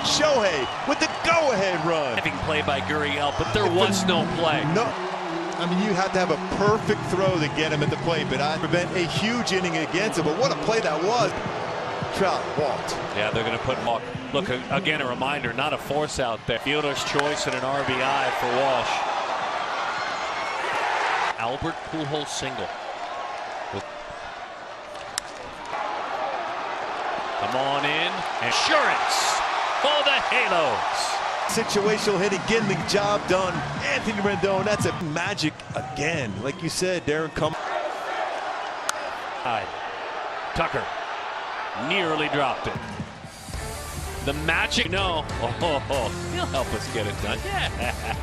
Shohei with the go-ahead run. Having play by Gurriel, but there was no play. No. I mean, you have to have a perfect throw to get him at the plate, but I prevent a huge inning against him. But what a play that was. Trout walked. Yeah, they're going to put Walk. Look, again, a reminder, not a force out there. Fielder's choice and an RBI for Walsh. Albert Pujols single. Come on in. Insurance for the Halos. Situational hitting, getting the job done. Anthony Rendon, that's a magic again. Like you said, Darren come. Tucker nearly dropped it. The magic, no. He'll help us get it done. Yeah.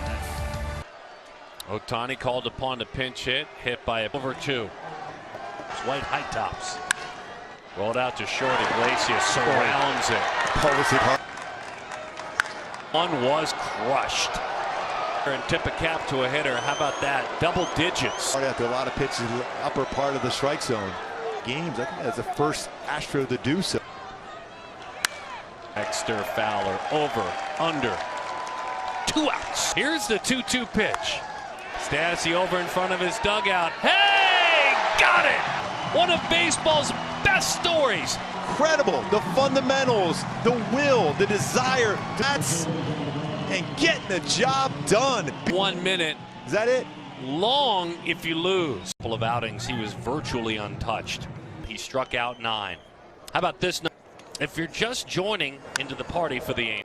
Ohtani called upon to pinch hit by over 2. It's White high tops. Rolled out to short. Iglesias surrounds it. Pulls it hard. One was crushed. And tip a cap to a hitter. How about that? Double digits. After a lot of pitches in the upper part of the strike zone. Games, I think that's the first Astro to do so. Dexter Fowler over, under. 2 outs. Here's the 2-2 pitch. Stassi over in front of his dugout. Hey, got it! One of baseball's best stories. Incredible. The fundamentals, the will, the desire. That's and getting the job done. 1 minute. Is that it? Long if you lose. A couple of outings, he was virtually untouched. He struck out 9. How about this? If you're just joining into the party for the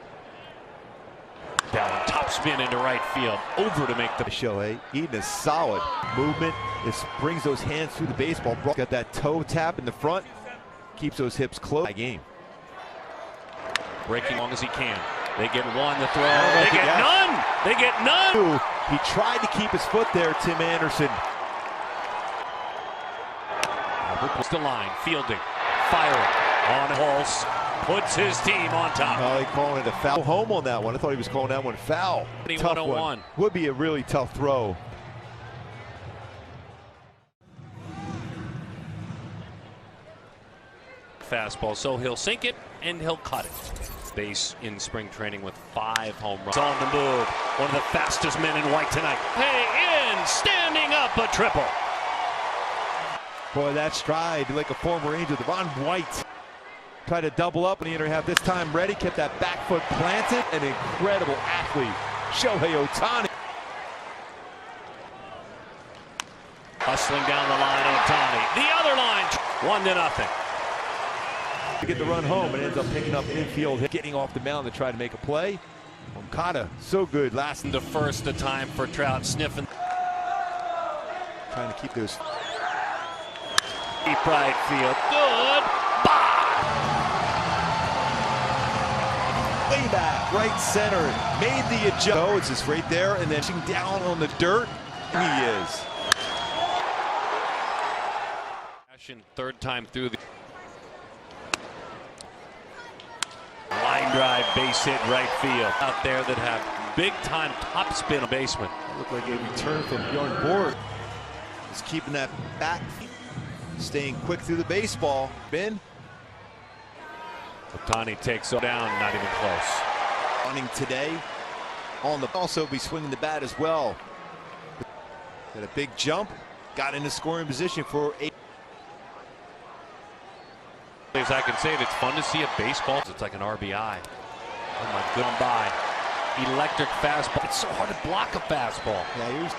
down, top spin into right field, over to make the Shohei eating a solid movement. It brings those hands through the baseball. Got that toe tap in the front, keeps those hips close. Game. breaking as long as he can. They get one, the throw. They get none. They get none. He tried to keep his foot there, Tim Anderson. Puts the line, fielding, firing, on a pulse, puts his team on top. Oh, they calling it a foul. Home on that one. I thought he was calling that one foul. Tough one. Would be a really tough throw. Fastball, so he'll sink it and he'll cut it. Base in spring training with 5 home runs. On the move, one of the fastest men in white tonight. Hey, in, standing up, a triple. Boy, that stride like a former Angel, Devon White. Tried to double up in the inner half. This time ready, kept that back foot planted. An incredible athlete, Shohei Ohtani. Hustling down the line, Ohtani. The other line, 1-0. To get the run home and ends up picking up infield, getting off the mound to try to make a play. Okada, so good last. The first the time for Trout, sniffing. Trying to keep those. Deep right field, good. Way back, right center, made the adjustment. Oh, it's just right there, and then down on the dirt. He is. Third time through the line drive, base hit, right field. Out there that have big time top spin basement. Looked like a return from Bjorn Borg. Just keeping that back, staying quick through the baseball. Ben. Ohtani takes it down, not even close. Running today on the also be swinging the bat as well. Got a big jump, got into scoring position for a. As I can say it, it's fun to see a baseball. It's like an RBI. Oh my good by. Electric fastball. It's so hard to block a fastball. Yeah,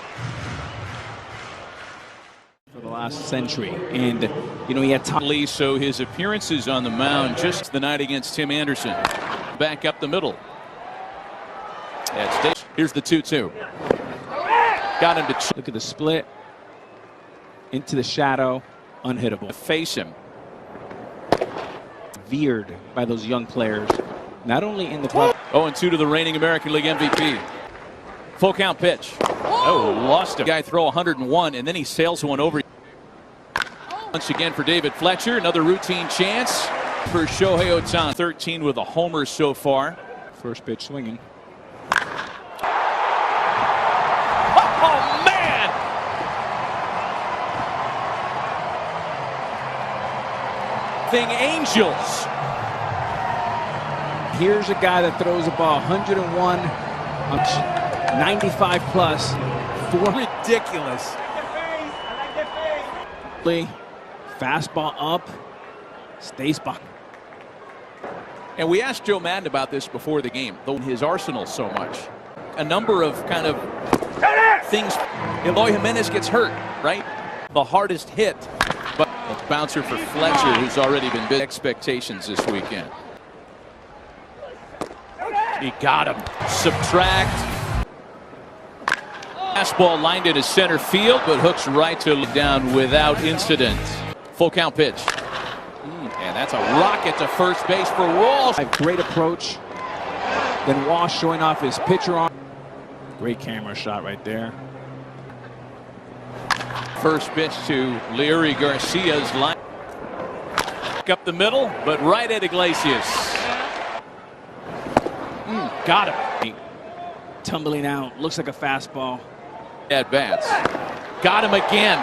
for the last century, and you know he had time. So his appearances on the mound just the night against Tim Anderson. Back up the middle. Here's the 2-2. Got him to look at the split into the shadow, unhittable. Face him. Veered by those young players, not only in the club. 0-2 to the reigning American League MVP. Full count pitch. Oh, lost him. Guy throw 101, and then he sails one over. Once again for David Fletcher, another routine chance for Shohei Ohtani. 13 with a homer so far. First pitch swinging. Oh man! Angels. Here's a guy that throws a ball 101, 95 plus. Ridiculous. Fastball up, stays back. And we asked Joe Madden about this before the game, though in his arsenal so much. A number of kind of things. Eloy Jimenez gets hurt, right? The hardest hit. But a bouncer for Fletcher, who's already been big expectations this weekend. He got him. Subtract. Fastball lined into center field, but hooks right to down without incident. Full count pitch. And that's a rocket to first base for Walsh. Great approach. Then Walsh showing off his pitcher arm. Great camera shot right there. First pitch to Leary Garcia's line. Up the middle, but right at Iglesias. Got him. Tumbling out. Looks like a fastball. At bats. Got him again.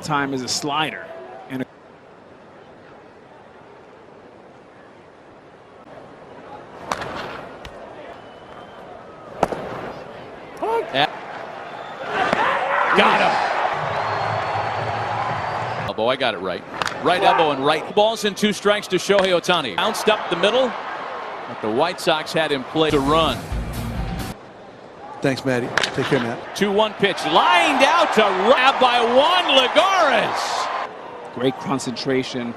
Time is a slider. And got him. Elbow, I got it right. Right elbow and right. Balls and 2 strikes to Shohei Ohtani. Bounced up the middle, but the White Sox had him play to run. Thanks, Matty. Take care, Matt. 2-1 pitch, lined out to grab by Juan Lagares. Great concentration.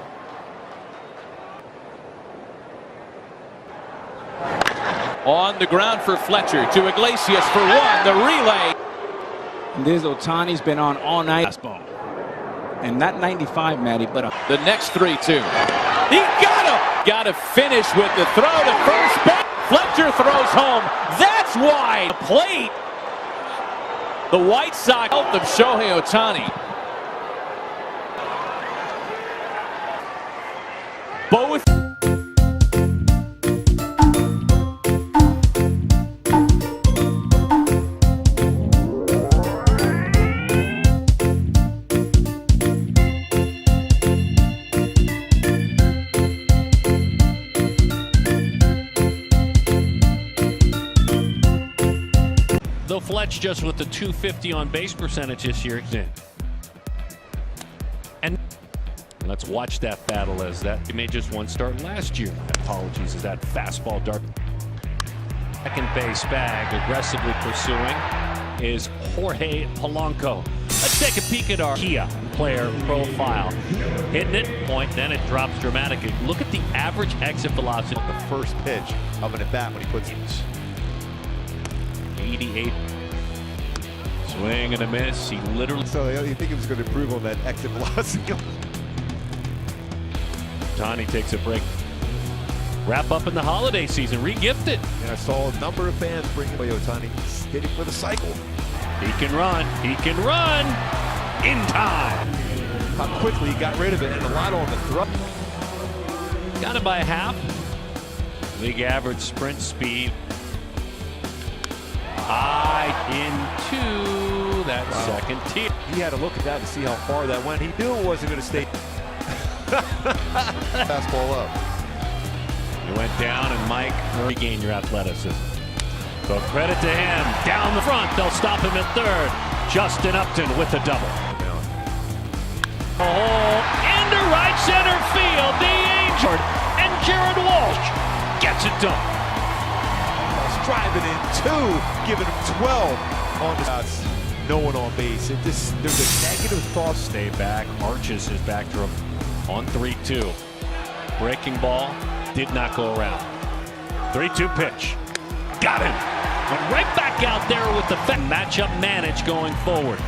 On the ground for Fletcher to Iglesias for one. The relay. This Ohtani's been on all night. Fastball. And not 95, Matty, but the next 3-2. He got him. Got to finish with the throw to first base. Fletcher throws home. That's wide. Plate. The White Sox help of Shohei Ohtani. Both. Though Fletch just with the 250 on base percentage this year. And let's watch that battle as that he made just one start last year. Apologies as that fastball dart. Second base bag aggressively pursuing is Jorge Polanco. Let's take a peek at our Kia player profile. Hitting it, point, then it drops dramatically. Look at the average exit velocity. The first pitch of an at-bat when he puts it. 88. Swing and a miss. He literally. So you think he was going to improve on that exit velocity? Ohtani takes a break. Wrap up in the holiday season. Re-gifted. And I saw a number of fans bringing away Ohtani, hitting for the cycle. He can run. He can run in time. How quickly he got rid of it, and a lot on the throw. Got him by half. League average sprint speed. High into that second tier. He had to look at that to see how far that went. He knew it wasn't going to stay. Fastball up. He went down, and Mike, regain your athleticism. So credit to him. Down the front, they'll stop him at third. Justin Upton with the double. Oh, into right center field. The Angel and Jared Walsh gets it done. Driving in two, giving him 12 on the shots. No one on base. There's a negative thought. Stay back. Arches his back to him on 3-2. Breaking ball did not go around. 3-2 pitch. Got him. Went right back out there with the matchup managed going forward.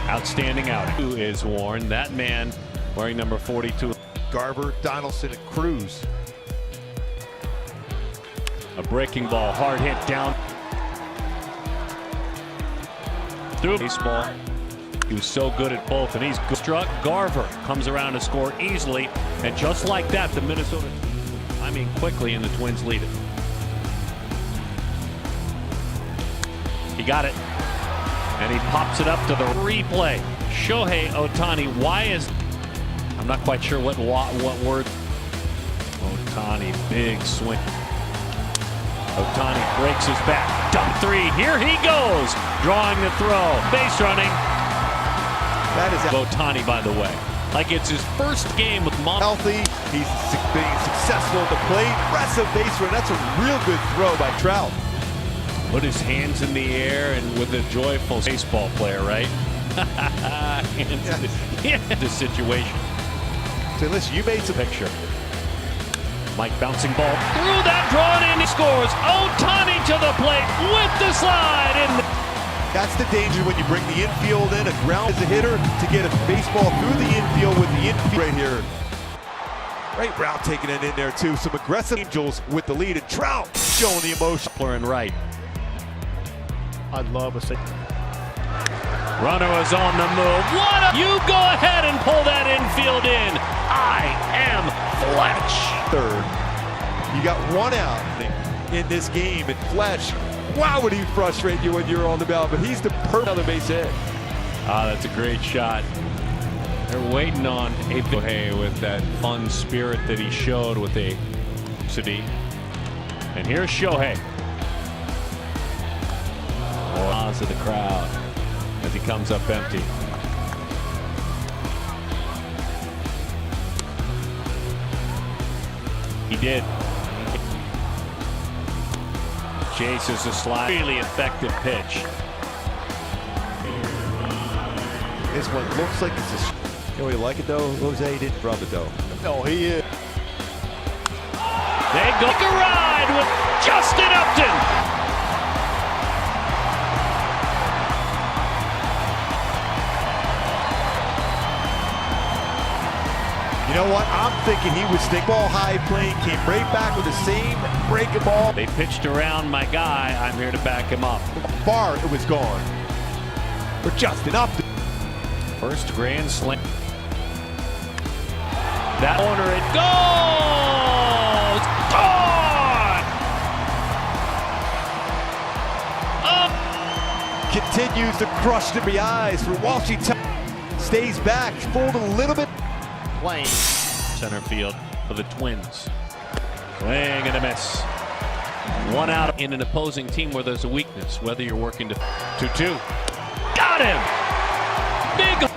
Outstanding out. Who is worn? That man wearing number 42. Garver, Donaldson, and Cruz. A breaking ball, hard hit down. Through baseball. He was so good at both, and he's good. Struck. Garver comes around to score easily, and just like that, the Minnesota, quickly, and the Twins lead it. He got it, and he pops it up to the replay. Shohei Ohtani. I'm not quite sure what word. Ohtani, big swing. Ohtani breaks his back. Dump three. Here he goes. Drawing the throw. Base running. That is Ohtani, by the way. Like it's his first game with mom. Healthy. He's being successful at the plate. Aggressive base run. That's a real good throw by Trout. Put his hands in the air and with a joyful baseball player, right? The situation. So listen, you made some picture. Mike bouncing ball through that, drawn in, he scores. Ohtani to the plate with the slide. That's the danger when you bring the infield in, a ground as a hitter, to get a baseball through the infield with the infield right here. Great route taking it in there too. Some aggressive Angels with the lead, and Trout showing the emotion. And right. I'd love a second. Runner was on the move. You go ahead and pull that infield in. I am Fletch. Third. You got one out in this game, and Fletch, wow, would he frustrate you when you're on the mound, but he's the perfect other base hit. That's a great shot. They're waiting on Shohei with that fun spirit that he showed with a city. And here's Shohei. Applause of the crowd as he comes up empty. He did. Chases a slide. Really effective pitch. This one looks like it's a... You know, you like it though, Jose? He didn't rub it though. No, he is. They go a ride with Justin Upton. You know what? I'm thinking he was stick ball high playing, came right back with the same breaking ball. They pitched around my guy. I'm here to back him up. Far it was gone. For Justin Upton. First grand slam. That corner, it goes! Gone! Continues to crush the eyes for Washington. Stays back, folded a little bit. Playing center field for the Twins. Swing and a miss. One out in an opposing team where there's a weakness, whether you're working to 2-2. Got him! Big.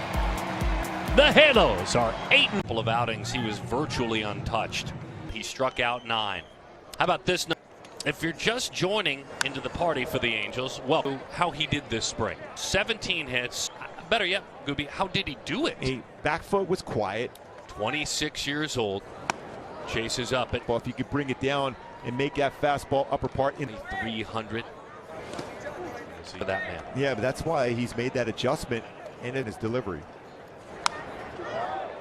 The Halos are 8 full of outings. He was virtually untouched. He struck out 9. How about this? If you're just joining into the party for the Angels, well, how he did this spring. 17 hits. Better yet, Gooby, how did he do it? A back foot was quiet. 26 years old. Chases up at. Well, if you could bring it down and make that fastball upper part in 300. For that man. Yeah, but that's why he's made that adjustment and in his delivery.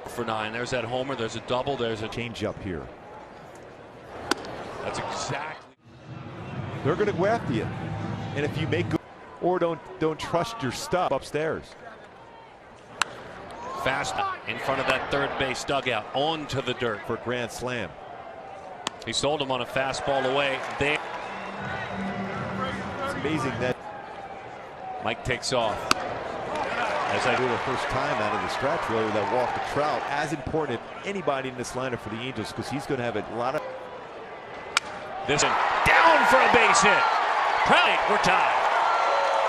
For 9. There's that homer. There's a double. There's a change up here. That's exactly. They're going to go after you, and if you make good or don't trust your stuff upstairs. Fast in front of that third base dugout, onto the dirt for a grand slam. He sold him on a fastball away. It's amazing that Mike takes off. As I do the first time out of the stretch, really, that walk to Trout, as important as anybody in this lineup for the Angels, because he's going to have a lot of. This down for a base hit. Trout, we're tied.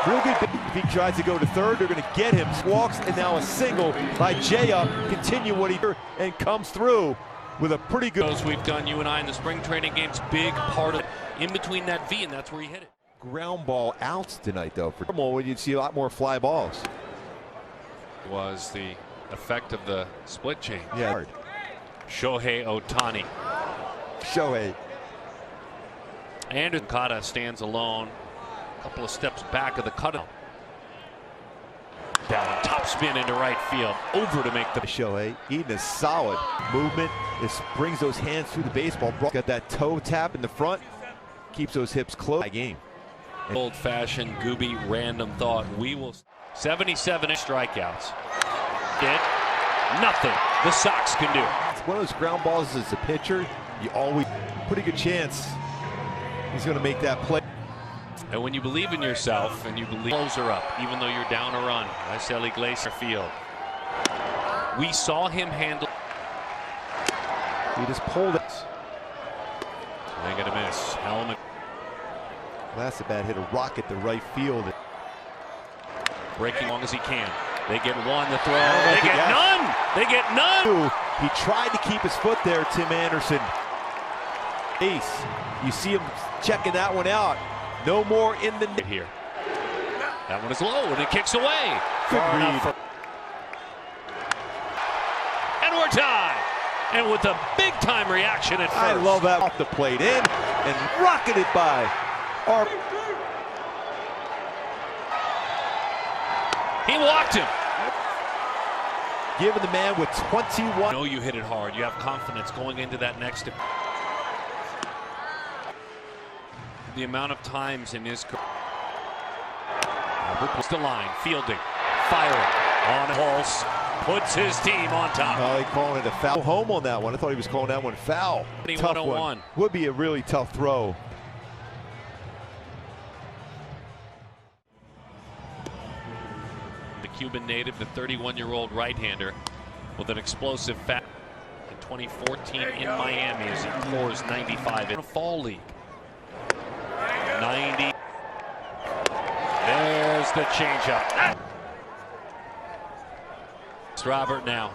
Real good. If he tries to go to third, they're going to get him. Walks, and now a single by J-Up. Continue what he did and comes through with a pretty good. Those we've done, you and I, in the spring training games, big part of it. In between that V, and that's where he hit it. Ground ball outs tonight, though. For normal, you'd see a lot more fly balls. Was the effect of the split change. Yeah. Shohei Ohtani. Shohei. And Okada stands alone. A couple of steps back of the cutout. Down top spin into right field. Over to make the. Shohei eating a solid movement. This brings those hands through the baseball. Got that toe tap in the front. Keeps those hips close. Game. Old-fashioned Gooby random thought. We will. 77 strikeouts. Did nothing the Sox can do. It's one of those ground balls as a pitcher. You always pretty good chance he's going to make that play. And when you believe in yourself and you believe, closer up, even though you're down a run. Marcel Glacier field. We saw him handle. He just pulled it. They get a miss. Helmet. Last at bat hit a rocket to right field. Breaking long as he can. They get one, the throw. They get none. They get none. He tried to keep his foot there, Tim Anderson. Ace. You see him checking that one out. No more in the net here. That one is low and it kicks away. Good read. And we're tied. And with a big time reaction at first. I love that off the plate in and rocketed by our. He walked him. Giving the man with 21. You know you hit it hard. You have confidence going into that next. The amount of times in his career. Puts the line, fielding, firing, on a pulse, puts his team on top. Oh, he calling it a foul. Home on that one. I thought he was calling that one foul. Tough one. Would be a really tough throw. The Cuban native, the 31-year-old right-hander, with an explosive fat in 2014 in Miami as he floors 95 in a fall league. 90. There's the changeup. It's Robert now.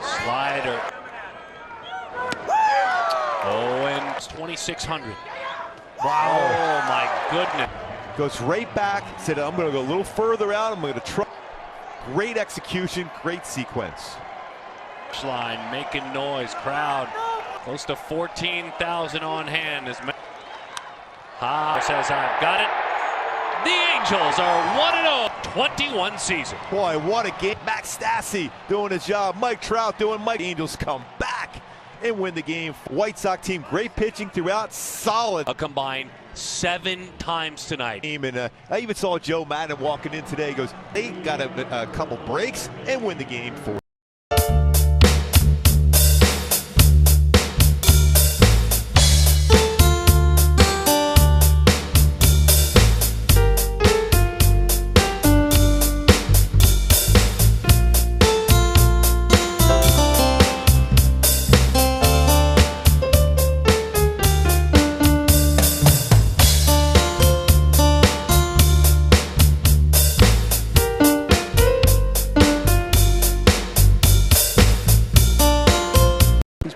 Slider. Oh, and it's 2,600. Wow. Oh, my goodness. Goes right back. Said, I'm going to go a little further out. I'm going to try. Great execution. Great sequence. Line making noise. Crowd Close to 14,000 on hand. As says, I've got it. The Angels are 1-0, 21 season. Boy, what a game. Max Stassi doing his job. Mike Trout doing Mike. Angels come back and win the game. White Sox team, great pitching throughout, solid. A combined 7 times tonight. And I even saw Joe Madden walking in today. He goes, they got a couple breaks and win the game for.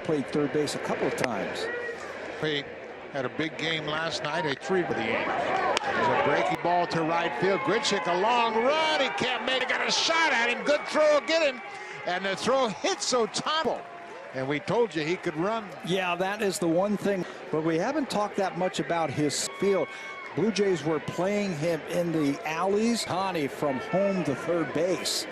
Played third base a couple of times. He had a big game last night, a 3 for the Angels. There's a breaking ball to right field. Grichuk, a long run. He can't make it. Got a shot at him. Good throw, get him. And the throw hits Ohtani. And we told you he could run. Yeah, that is the one thing. But we haven't talked that much about his field. Blue Jays were playing him in the alleys. Ohtani from home to third base.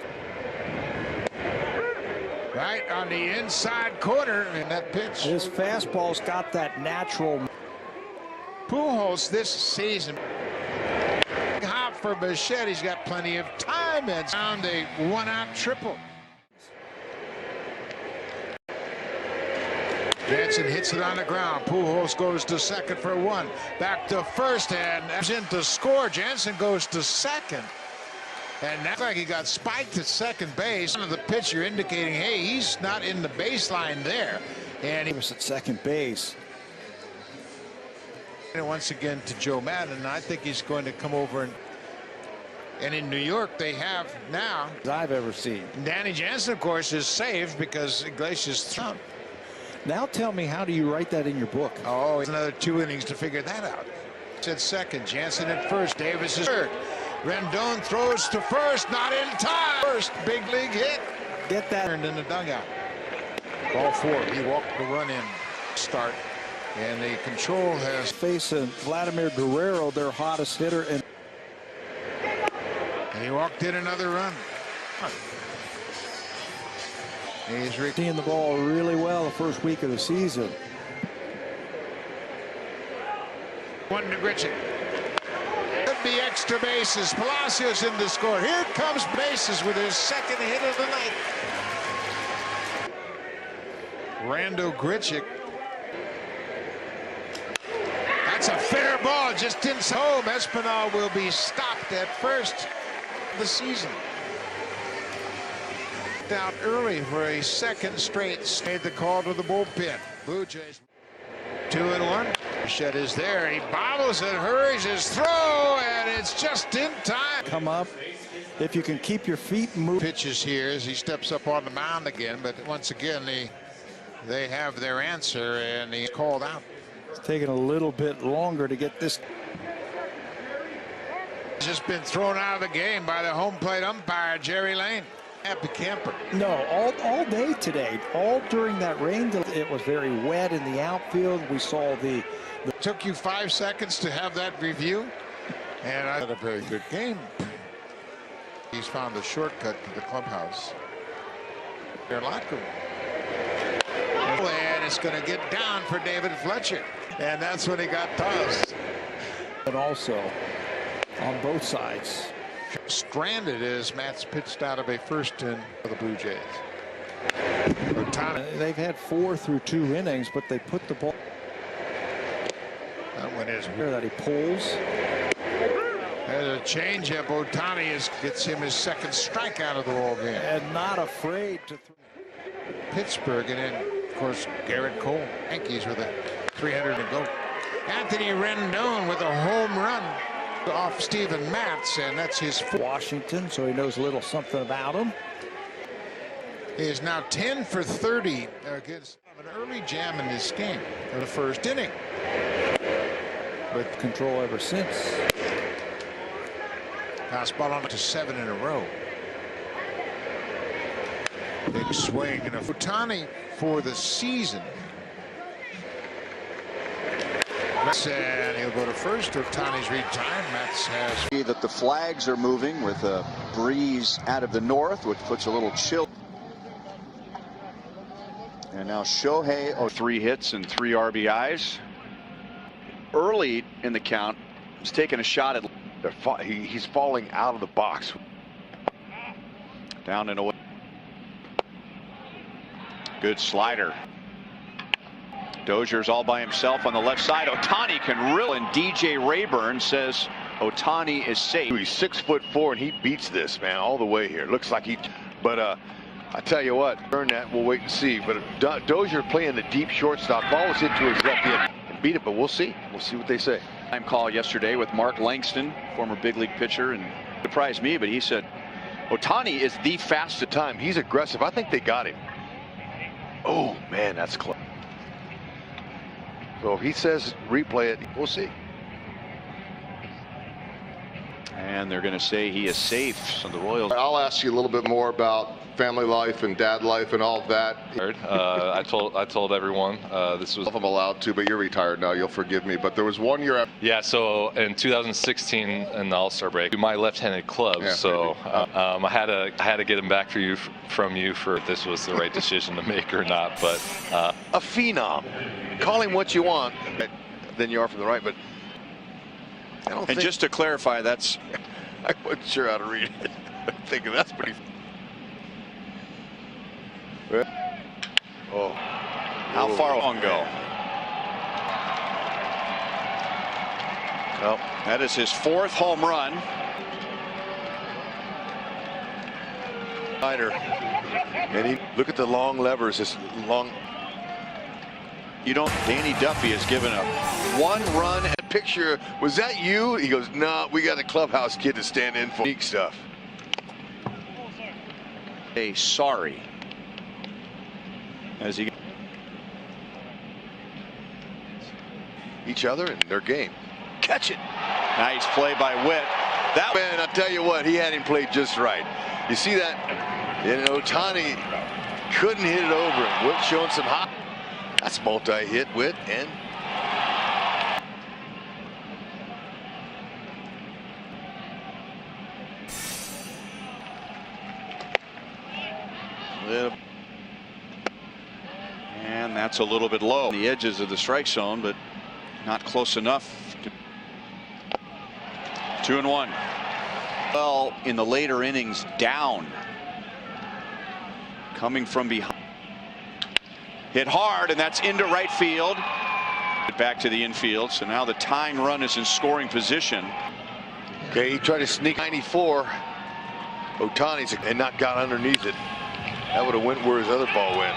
Right on the inside corner, and that pitch. His fastball's got that natural. Pujols this season. Hop for Bichette. He's got plenty of time. And found a 1-out triple. Jansen hits it on the ground. Pujols goes to second for 1. Back to first, and that's in to score. Jansen goes to second. And that's like he got spiked at second base. The pitcher indicating, hey, he's not in the baseline there. And he was at second base. And once again to Joe Madden. I think he's going to come over and in New York they have now. I've ever seen. Danny Jansen, of course, is saved because Iglesias thrown. Now tell me, how do you write that in your book? Oh, it's another 2 innings to figure that out. It's at second. Jansen at first. Davis is third. Rendon throws to first, not in time. First big league hit. Get that. Turned in the dugout. Ball 4. He walked the run in start. And the control has facing Vladimir Guerrero, their hottest hitter. And he walked in another run. He's seeing the ball really well the first week of the season. 1 to Grichuk. Be extra bases. Palacios in to score. Here comes bases with his second hit of the night. Rando Grichuk. That's a fair ball. Just didn't home. Espinal will be stopped at first of the season. Out early for a second straight. Made the call to the bullpen. Blue Jays 2-1. Bichette is there. He bobbles it, hurries his throw, and it's just in time. Come up. If you can keep your feet moving. Pitches here as he steps up on the mound again, but once again they have their answer, and he's called out. It's taking a little bit longer to get this. He's just been thrown out of the game by the home plate umpire, Jerry Lane. Happy camper. No, all day today, all during that rain. It was very wet in the outfield. We saw the took you 5 seconds to have that review, and I had a very good game. He's found a shortcut to the clubhouse. Their locker room. And it's going to get down for David Fletcher, and that's when he got tossed. But also on both sides. Stranded as Matt's pitched out of a first in for the Blue Jays. They've had 4 through 2 innings, but they put the ball. That one is that he pulls. There's a changeup. Ohtani gets him his second strikeout of the ball game. And not afraid to Pittsburgh, and then of course Garrett Cole. Yankees with a 300 to go. Anthony Rendon with a home run off Steven Matz, and that's his Washington, so he knows a little something about him. He is now 10 for 30 against an early jam in this game for the first inning. With control ever since. Fastball on to 7 in a row. Big swing and a Ohtani for the season And he'll go to first. Ohtani's retired. Mets has that the flags are moving with a breeze out of the north, which puts a little chill. And now Shohei, 3 hits and 3 RBIs. Early in the count, he's taking a shot at. He's falling out of the box. Down and away. Good slider. Dozier's all by himself on the left side. Ohtani can really. And DJ Rayburn says Ohtani is safe. He's 6'4" and he beats this man all the way here. Looks like he. But I tell you what, burn that. We'll wait and see. But Dozier playing the deep shortstop. Ball was hit to his left hand and beat it. But we'll see. We'll see what they say. Time call yesterday with Mark Langston, former big league pitcher, and surprised me. But he said Ohtani is the fastest time. He's aggressive. I think they got him. Oh man, that's close. So if he says replay it, we'll see. And they're going to say he is safe. So the Royals. I'll ask you a little bit more about family life and dad life and all of that. I told everyone this was. If I'm allowed to, but you're retired now. You'll forgive me. But there was 1 year. Yeah. So in 2016, in the All-Star break, my left-handed club. Yeah, so I had to get him back from you for if this was the right decision to make or not. But a phenom. Call him what you want. Then you are from the right, but. And just to clarify, that's. I wasn't sure how to read it. I'm thinking that's pretty. Oh. How far long go? Well, that is his 4th home run. And look at the long levers. This long. Danny Duffy has given up 1 run. Picture, was that you? He goes, no, we got a clubhouse kid to stand in for unique stuff. Hey, sorry. As he each other in their game. Catch it. Nice play by Witt. That man, I'll tell you what, he had him played just right. You see that? And Ohtani couldn't hit it over. Witt showing some hot. That's multi-hit, Witt, and that's a little bit low. The edges of the strike zone, but not close enough. 2-1. Well, in the later innings, down. Coming from behind. Hit hard, and that's into right field. Back to the infield, so now the tying run is in scoring position. Okay, he tried to sneak 94. Ohtani's and not got underneath it. That would have went where his other ball went.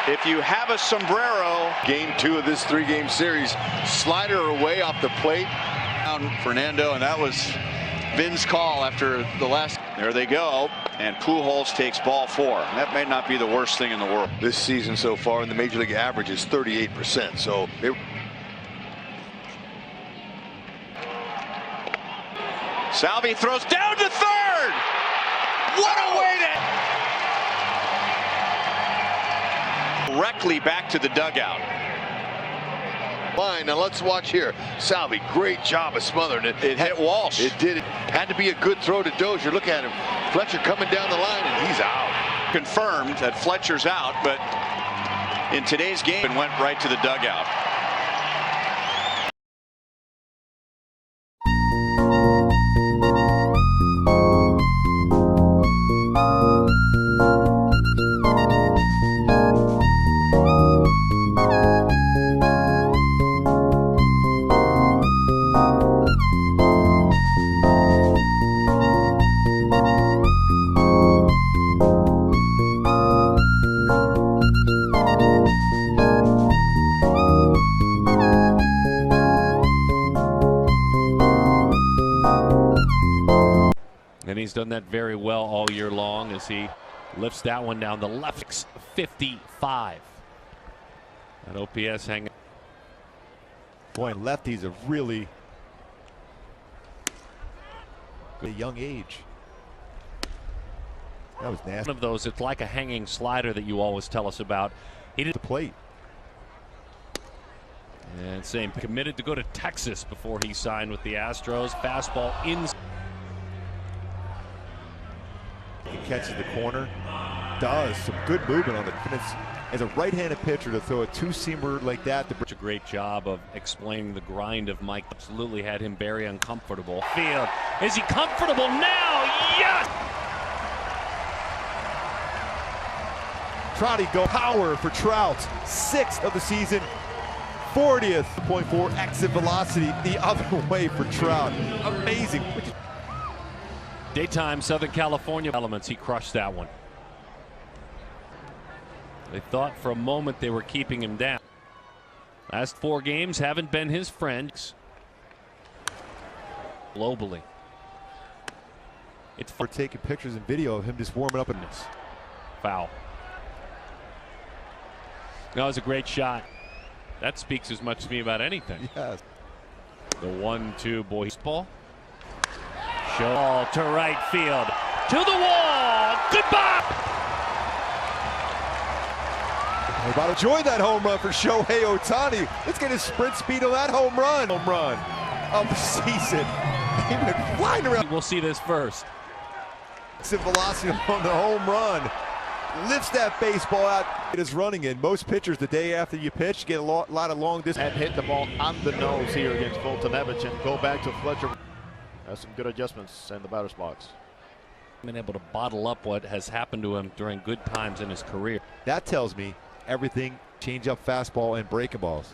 If you have a sombrero. Game 2 of this 3-game series. Slider away off the plate. Down Fernando, and that was Vin's call after the last. There they go, and Pujols takes ball 4. That may not be the worst thing in the world. This season so far, in the Major League average is 38%. So Salvi throws down to third. What a way to. Directly back to the dugout. Fine, now let's watch here. Salvi, great job of smothering it. It hit Walsh. It did. It had to be a good throw to Dozier. Look at him. Fletcher coming down the line, and he's out. Confirmed that Fletcher's out, but in today's game, it went right to the dugout. And he's done that very well all year long as he lifts that one down the left. 55. That OPS hanging. Boy, lefties have really at a young age. That was nasty. One of those, it's like a hanging slider that you always tell us about. He did the plate. And same, committed to go to Texas before he signed with the Astros. Fastball in. He catches the corner. Does some good movement on the defense. As a right-handed pitcher to throw a two-seamer like that. Such a great job of explaining the grind of Mike. Absolutely had him very uncomfortable. Field. Is he comfortable now? Yes! Trouty go power for Trout. 6th of the season. 40th. 0.4 exit velocity the other way for Trout. Amazing. Daytime Southern California elements. He crushed that one. They thought for a moment they were keeping him down. Last 4 games haven't been his friends. Globally. It's for taking pictures and video of him just warming up in this. Foul. That was a great shot. That speaks as much to me about anything. Yes. The 1-2 boys ball. Show to right field. To the wall. Goodbye. We're about to enjoy that home run for Shohei Ohtani. Let's get his sprint speed on that home run. Home run of the season. He went flying around. We'll see this first. Exit velocity on the home run. Lifts that baseball out. It is running in. Most pitchers the day after you pitch get a lot of long distance. And hit the ball on the nose here against Voltanevich and go back to Fletcher. That's some good adjustments in the batter's box. Been able to bottle up what has happened to him during good times in his career. That tells me everything, change up fastball and breaking balls.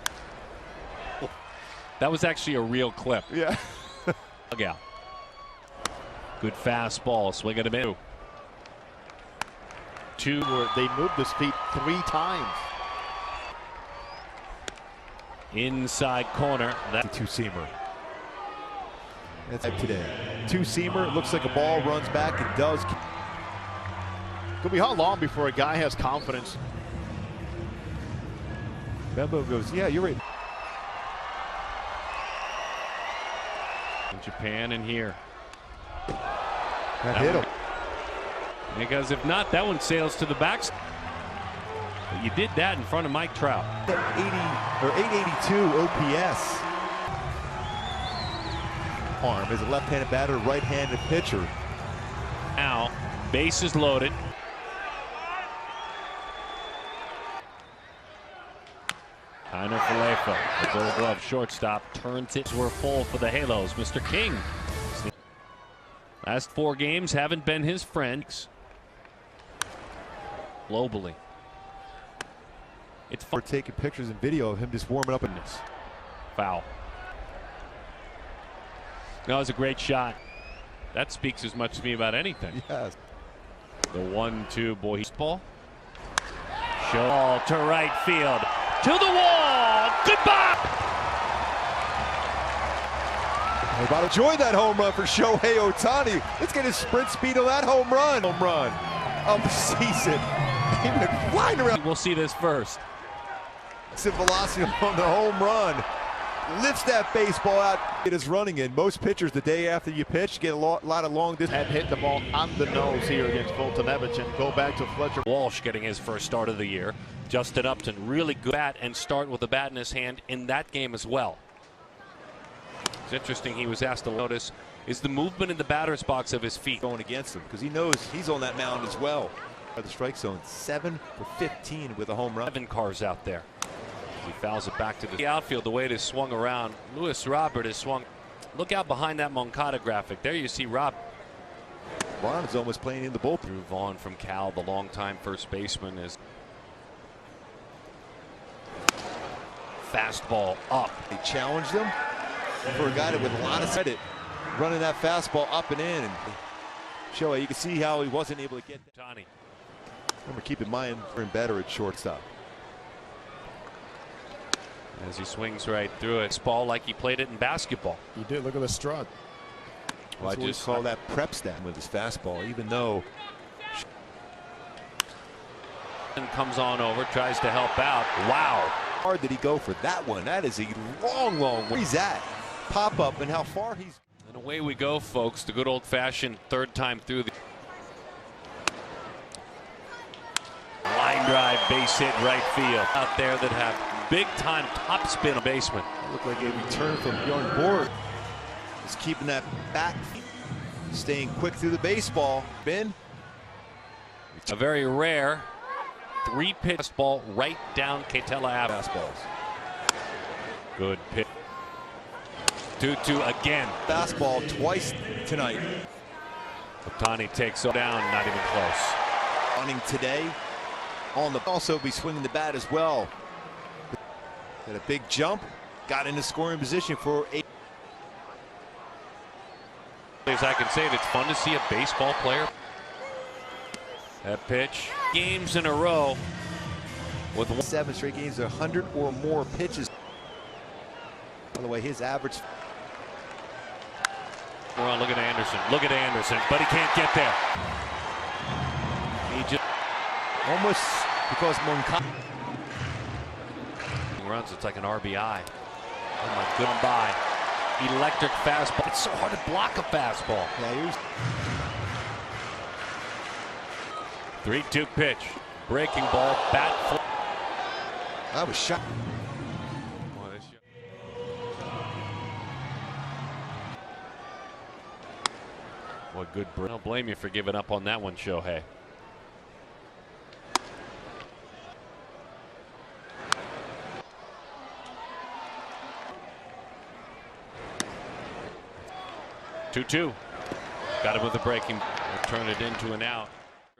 That was actually a real clip. Yeah. Look out. Good fastball, swing at him in. 2 where they moved his feet 3 times. Inside corner. That's a two-seamer. That's it today. Two-seamer, looks like a ball, runs back, and does. Could be how long before a guy has confidence. Bembo goes, yeah, you're right. In Japan and here. That hit him. Because if not, that one sails to the back. But you did that in front of Mike Trout. 882 OPS. Arm is a left-handed batter, right-handed pitcher. Now, bases loaded. Heiner Falefa, the Gold Glove shortstop, turns it. We're full for the Halos. Mr. King. Last 4 games haven't been his friends. Globally. It's for taking pictures and video of him just warming up in this. Foul. That was a great shot. That speaks as much to me about anything. Yes. The 1-2 boys ball. Show to right field. To the wall. Goodbye. We're about to enjoy that home run for Shohei Ohtani. Let's get his sprint speed on that home run. Home run of the season. He went flying around. We'll see this first. Exit velocity on the home run. Lifts that baseball out. It is running in. Most pitchers the day after you pitch get a lot of long distance. And hit the ball on the nose here against Voltanevich and go back to Fletcher. Walsh getting his first start of the year. Justin Upton really good bat and start with a bat in his hand in that game as well. It's interesting he was asked to notice is the movement in the batter's box of his feet. Going against him because he knows he's on that mound as well. The strike zone 7 for 15 with a home run. 7 cars out there. He fouls it back to the outfield the way it is swung around. Luis Robert is swung. Look out behind that Moncada graphic. There you see Rob. Vaughn is almost playing in the bullpen. Drew Vaughn from Cal, the longtime first baseman, is fastball up. They challenged him for a guy that with a lot of credit running that fastball up and in. And Shohei, you can see how he wasn't able to get Ohtani. Remember, keep in mind we're in better at shortstop. As he swings right through it. Ball like he played it in basketball. He did. Look at the strut. Well, I just call that prep stat with his fastball, even though. And comes on over, tries to help out. Wow. How hard did he go for that one? That is a long way. Where he's at. Pop up and how far he's. And away we go, folks. The good old-fashioned third time through the line drive, base hit, right field. Out there that have big-time top spin basement. Looked like a return from Bjorn Borg. Just keeping that back, staying quick through the baseball. Ben. A very rare three-pitch fastball right down Catella Ave. Fastballs. Good pitch. 2-2 again. Fastball twice tonight. Ohtani takes it down, not even close. Running today on the also be swinging the bat as well. Had a big jump, got into scoring position for a. As I can say it, it's fun to see a baseball player. That pitch, games in a row with 7 straight games, 100 or more pitches. By the way, his average. Look at Anderson. Look at Anderson, but he can't get there. He just almost because Moncada runs. It's like an RBI. Oh my good by. Electric fastball. It's so hard to block a fastball. Yeah, 3-2 pitch. Breaking ball. Bat flip. I was shocked. What good. I don't blame you for giving up on that one, Shohei. Two. Got him with the breaking. We'll turn it into an out.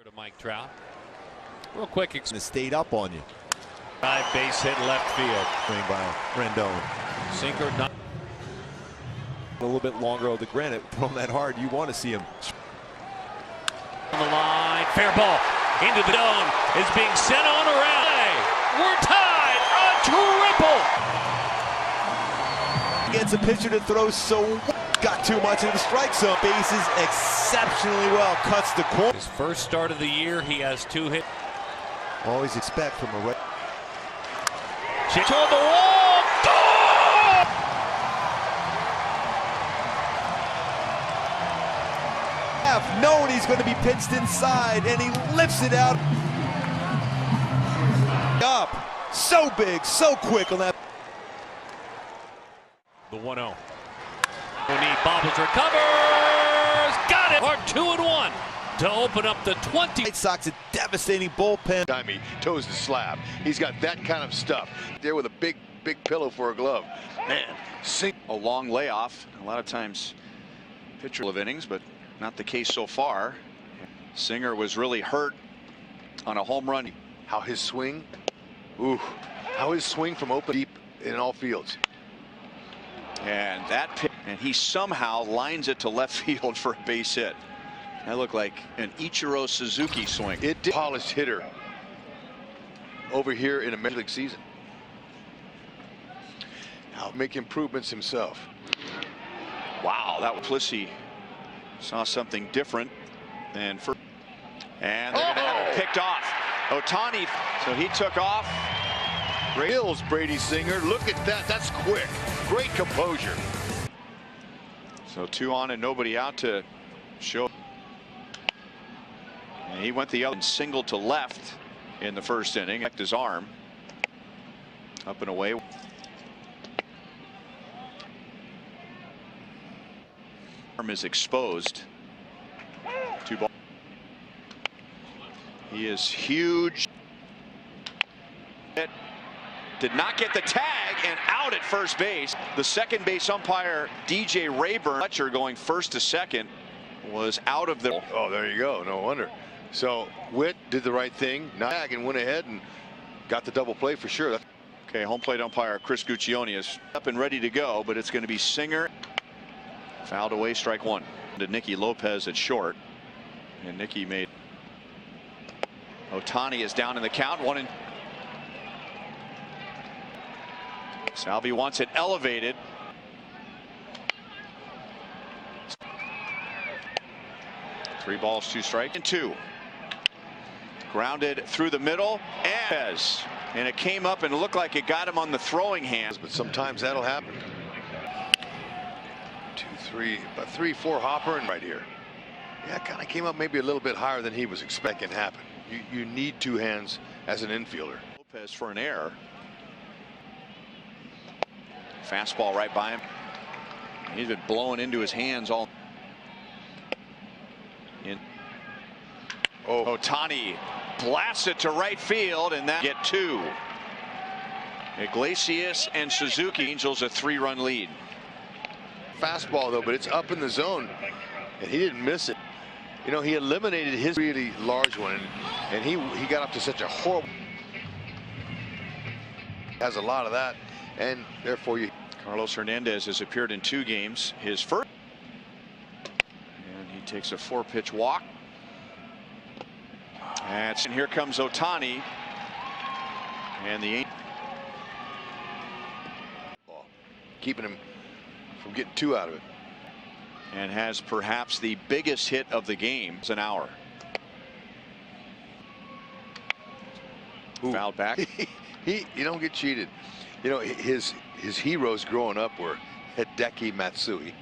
To Mike Trout. Real quick. It stayed up on you. Base hit left field. Swing by Rendon. Sinker not. A little bit longer of the granite. Thrown that hard, you want to see him. On the line. Fair ball. Into the dome. Is being sent on around. We're tied. A triple. Gets a pitcher to throw so. Got too much in the strike zone. Bases exceptionally well. Cuts the corner. His first start of the year, he has 2 hits. Always expect from a right. Toward the wall. Goal! Have known he's going to be pitched inside, and he lifts it out. Up. So big, so quick on that. The 1-0. Bobbles recovers. Got it. Or 2-1 to open up the 20. White Sox a devastating bullpen. He toes the slab. He's got that kind of stuff. There with a big pillow for a glove. Man, A long layoff. A lot of times pitcher of innings, but not the case so far. Singer was really hurt on a home run. how his swing, how his swing from open deep in all fields. And that pitch, and he somehow lines it to left field for a base hit. That looked like an Ichiro Suzuki swing. It did. Polished hitter over here in a Major League season. Now make improvements himself. Wow, that was Plissy. Saw something different than for. And they're going to have it picked off. Ohtani, so he took off. Hills, Brady Singer. Look at that. That's quick. Great composure. So 2 on and nobody out to show. And he went the other and singled to left in the first inning. Checked his arm. Up and away. Arm is exposed. 2 balls. He is huge. It did not get the tag and out at first base. The second base umpire, DJ Rayburn, Fletcher going first to second, was out of the. Oh, there you go. No wonder. So Witt did the right thing, tag, and went ahead and got the double play for sure. Okay, home plate umpire Chris Guccione is up and ready to go, but it's going to be Singer. Fouled away, strike 1. To Nicky Lopez at short, and Nicky made. Ohtani is down in the count. 1 and. Salvi wants it elevated. Three balls, 2 strikes, and 2. Grounded through the middle, and it came up and it looked like it got him on the throwing hands. But sometimes that'll happen. About 3-4 hopper and right here. Yeah, kind of came up maybe a little bit higher than he was expecting to happen. You need two hands as an infielder. Lopez for an error. Fastball right by him. He's been blowing into his hands all. Ohtani blasts it to right field, and that get two. Iglesias and Suzuki. Angels a 3-run lead. Fastball though, but it's up in the zone, and he didn't miss it. You know, he eliminated his really large one, and he got up to such a horrible. Has a lot of that, and therefore you. Carlos Hernandez has appeared in 2 games. His first, and he takes a 4-pitch walk. And here comes Ohtani, and the keeping him from getting 2 out of it. And has perhaps the biggest hit of the game. It's an hour. Fouled back. You don't get cheated. You know, his heroes growing up were Hideki Matsui.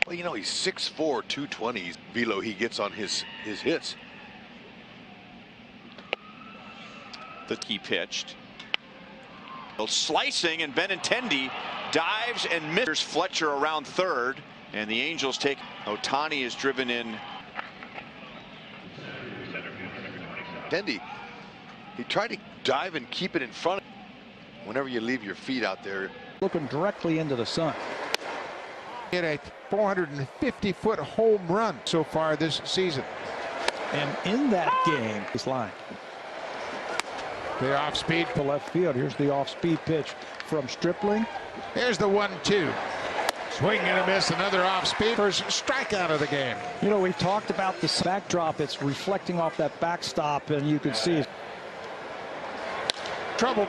Well, you know, he's 6'4", 220 velo he gets on his hits. He pitched. Slicing, and Benintendi dives and misses Fletcher around third, and the Angels take. Ohtani is driven in. Benintendi, he tried to dive and keep it in front. Whenever you leave your feet out there, looking directly into the sun. Hit a 450-foot home run so far this season. And in that game, this line. The off speed to left field. Here's the off speed pitch from Stripling. Here's the 1-2. Swing and a miss. Another off speed. First strikeout of the game. You know, we've talked about the backdrop. It's reflecting off that backstop, and you can see trouble.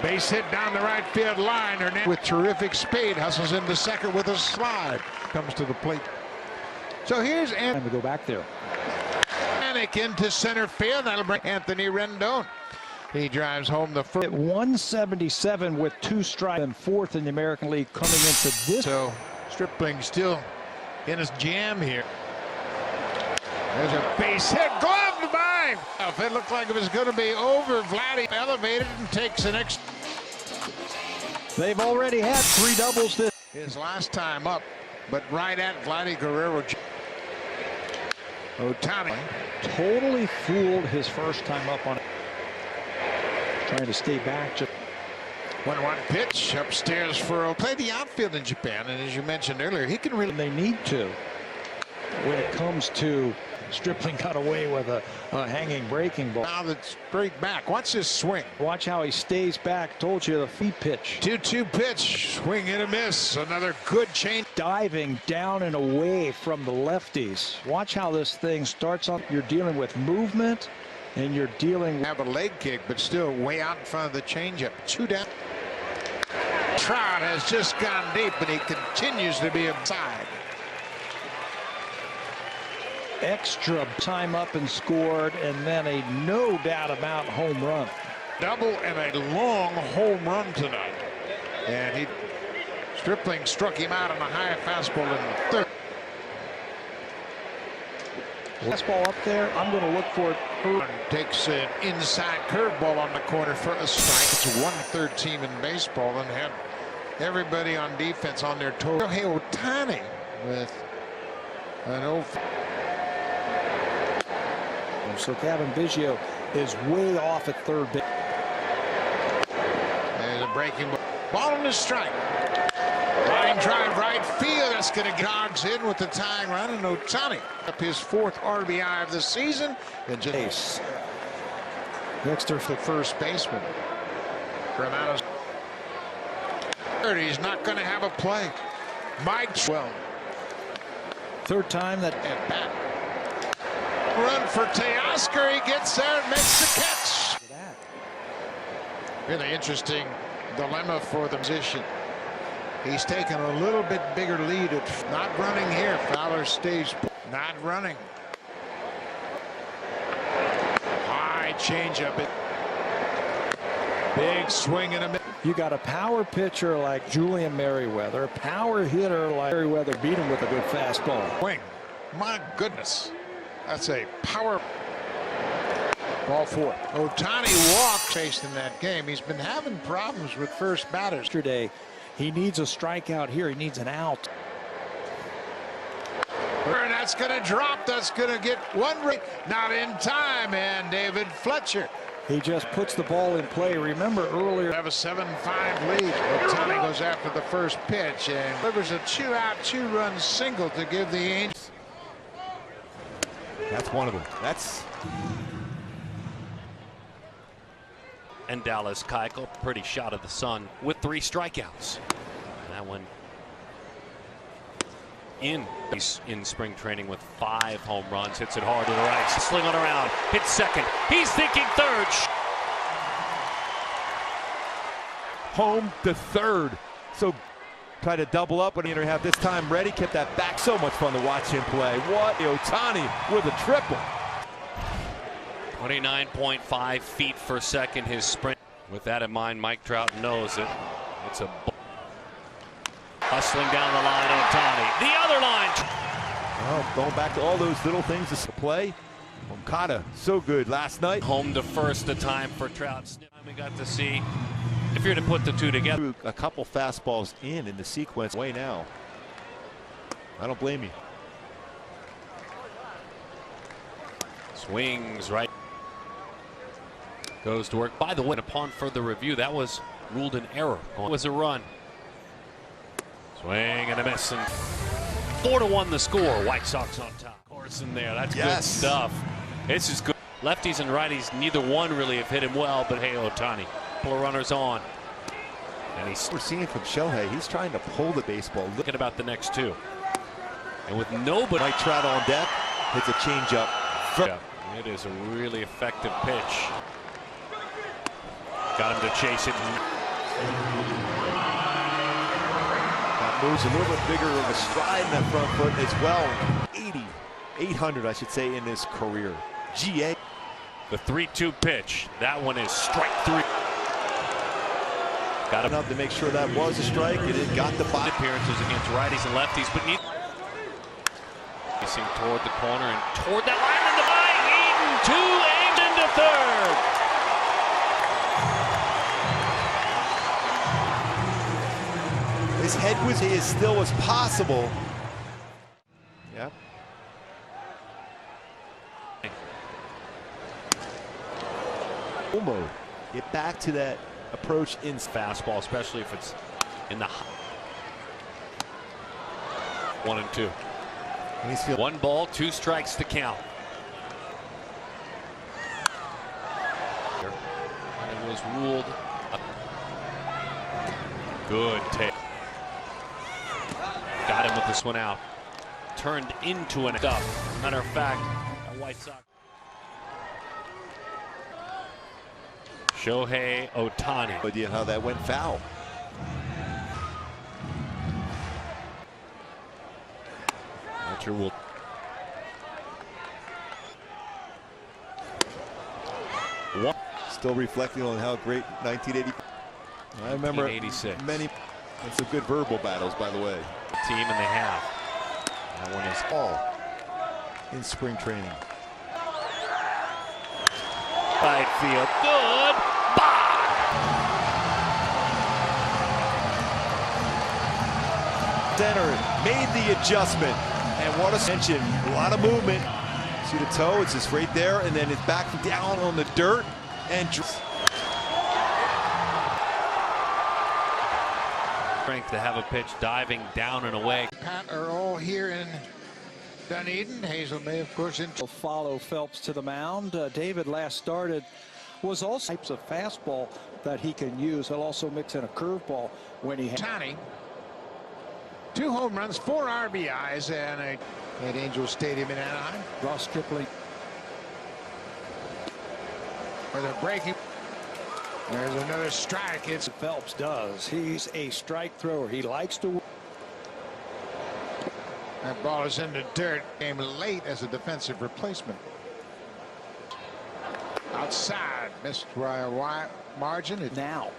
Base hit down the right field line. With terrific speed, hustles into second with a slide. Comes to the plate. So here's Time to go back there. Panic into center field. That'll bring Anthony Rendon. He drives home the first. At 177 with 2 strikes and 4th in the American League coming into this. So Stripling still in his jam here. There's a base hit, gloved by. If it looked like it was going to be over, Vladdy elevated and takes an extra. They've already had 3 doubles this. His last time up, but right at Vladdy Guerrero. Ohtani totally fooled his first time up on it. Trying to stay back. 1-1 pitch upstairs for play the outfield in Japan, and as you mentioned earlier, he can really. They need to. When it comes to Stripling, got away with a hanging breaking ball. Now that's straight back. Watch his swing. Watch how he stays back. Told you the feet pitch. 2-2 pitch. Swing and a miss. Another good change. Diving down and away from the lefties. Watch how this thing starts on. You're dealing with movement. And you're dealing with have a leg kick, but still way out in front of the changeup. 2 down. Trout has just gone deep, and he continues to be inside. Extra time up and scored, and then a no doubt about home run. Double and a long home run tonight. And Stripling struck him out on a high fastball in the 3rd. Fastball up there. I'm going to look for it. Takes an inside curveball on the corner for a strike. It's a 1/3 team in baseball, and had everybody on defense on their toes. Shohei Ohtani with an 0. So Kevin Biggio is way off at third base. There's a breaking ball on the strike. Line drive right field. That's going to Gogs in with the tying run, and Ohtani up his 4th RBI of the season. And just next to the first baseman. Granados. He's not going to have a play. Mike well. 3rd time that at bat. Run for Teoscar. He gets there and makes the catch. Really interesting dilemma for the position. He's taken a little bit bigger lead at not running here. Fowler stays not running. High changeup. Big swing and a miss. You got a power pitcher like Julian Merriweather, a power hitter like Merriweather beat him with a good fastball. Wing. My goodness. That's a power. Ball four. Ohtani walked chased in that game. He's been having problems with first batters. Yesterday, he needs a strikeout here. He needs an out. And that's going to drop. That's going to get one rate. Not in time. And David Fletcher. He just puts the ball in play. Remember earlier. Have a 7-5 lead. Ohtani goes after the first pitch and delivers a 2-out, 2-run single to give the Angels. That's one of them. And Dallas Keuchel, pretty shot of the sun with 3 strikeouts. And that one in spring training with 5 home runs. Hits it hard to the right. Slinging around. Hits second. He's thinking third. Home to third. So try to double up when you have this time ready. Kept that back. So much fun to watch him play. What? Ohtani with a triple. 29.5 feet per second his sprint. With that in mind, Mike Trout knows it. It's a hustling down the line, Ohtani. The other line. Well, going back to all those little things to play. Moncada, so good last night. Home to first, the time for Trout. We got to see if you're to put the two together. A couple fastballs in the sequence. Way now. I don't blame you. Swings right. Goes to work. By the way, upon further review, that was ruled an error. It was a run. Swing and a miss. And 4-1 the score. White Sox on top. Corson there. That's good stuff. This is good. Lefties and righties, neither one really have hit him well, but hey, Ohtani. Couple of runners on. And we're seeing from Shohei, he's trying to pull the baseball. Looking about the next two. And with nobody. Mike Trout on deck, hits a changeup. Yeah, it is a really effective pitch. Got him to chase it. That moves a little bit bigger of a stride in that front foot as well. 800, I should say, in his career. GA. The 3-2 pitch. That one is strike 3. Got him up to make sure that was a strike, and it got the body. Appearances against righties and lefties, but neither. Facing toward the corner and toward that line in the bite. Eden 2 aimed into third. His head was as still as possible. Yep. Mode. Get back to that approach in fastball, especially if it's in the 1 and 2. 1 ball, 2 strikes to count. It was ruled a good take. Got him with this one out. Turned into an stuff. Matter of fact, a White Sox. Shohei Ohtani. No idea how that went foul. Archer will. Still reflecting on how great 1980. I remember 1986. Many. And some good verbal battles, by the way. Team and they have. That one is all in spring training. Right field. Good. Center made the adjustment, and what a mention. A lot of movement. See the toe? It's just right there, and then it's back down on the dirt and. Strength to have a pitch diving down and away. Pat are all here in Dunedin. Hazel May, of course, will follow Phelps to the mound. David last started was also types of fastball that he can use. He'll also mix in a curveball when he has. Ohtani, 2 home runs, 4 RBIs, and at Angel Stadium in Anaheim. Ross Stripling. For the breaking. There's another strike. It's Phelps does. He's a strike thrower. He likes to. That ball is in the dirt. Came late as a defensive replacement. Outside, missed by a wide margin. Now.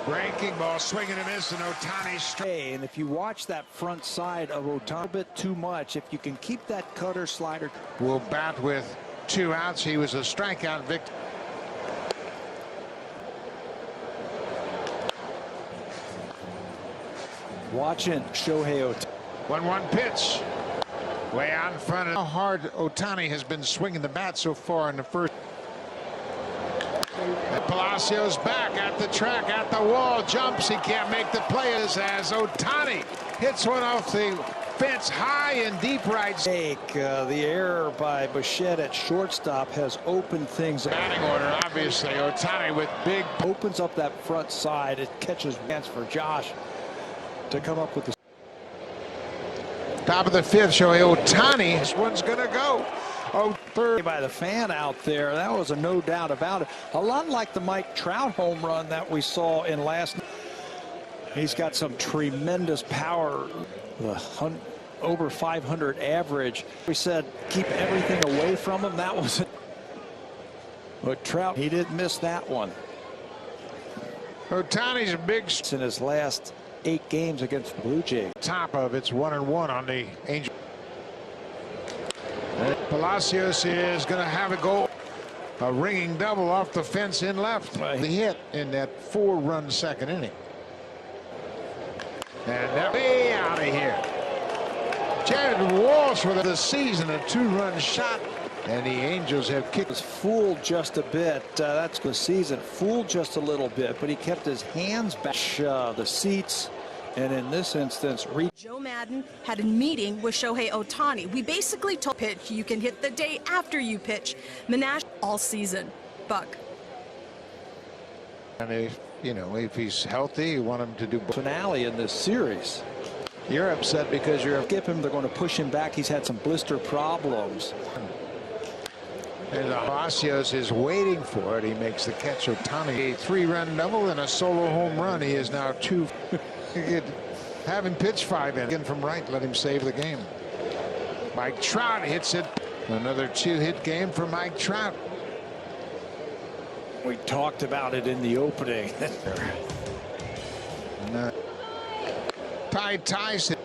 Breaking ball, swinging and missing. Ohtani straight. And if you watch that front side of Ohtani a bit too much, if you can keep that cutter slider. Will bat with 2 outs. He was a strikeout victim. Watching Shohei Ohtani. 1-1 pitch. Way out in front of how hard Ohtani has been swinging the bat so far in the first. Palacios back at the track, at the wall, jumps. He can't make the play as Ohtani hits one off the fence high and deep right. The error by Bichette at shortstop has opened things up. Batting order, obviously. Ohtani with big. Opens up that front side. It catches chance for Josh to come up with the. Top of the 5th, Shohei Ohtani. This one's going to go. Oh, third by the fan out there. That was a no doubt about it. A lot like the Mike Trout home run that we saw in last. He's got some tremendous power. Over 500 average. We said keep everything away from him. That was it. But Trout, he didn't miss that one. Ohtani's a big in his last 8 games against the Blue Jays. Top of it's 1-1 on the Angels. Palacios is going to have a goal. A ringing double off the fence in left. The hit in that 4-run second inning. And they're way out of here. Jared Walsh with the season, a 2-run shot. And the Angels have kicked. Was fooled just a bit. That's the season. Fooled just a little bit, but he kept his hands back. The seats. And in this instance, Joe Madden had a meeting with Shohei Ohtani. We basically told pitch you can hit the day after you pitch. Menash all season. Buck. And if he's healthy, you want him to do finale in this series. You're upset because you're skip him. They're going to push him back. He's had some blister problems. And Palacios is waiting for it. He makes the catch. Ohtani, a 3-run double and a solo home run. He is now 2. Having pitched 5 in from right, let him save the game. Mike Trout hits it. Another 2-hit game for Mike Trout. We talked about it in the opening. Tyson.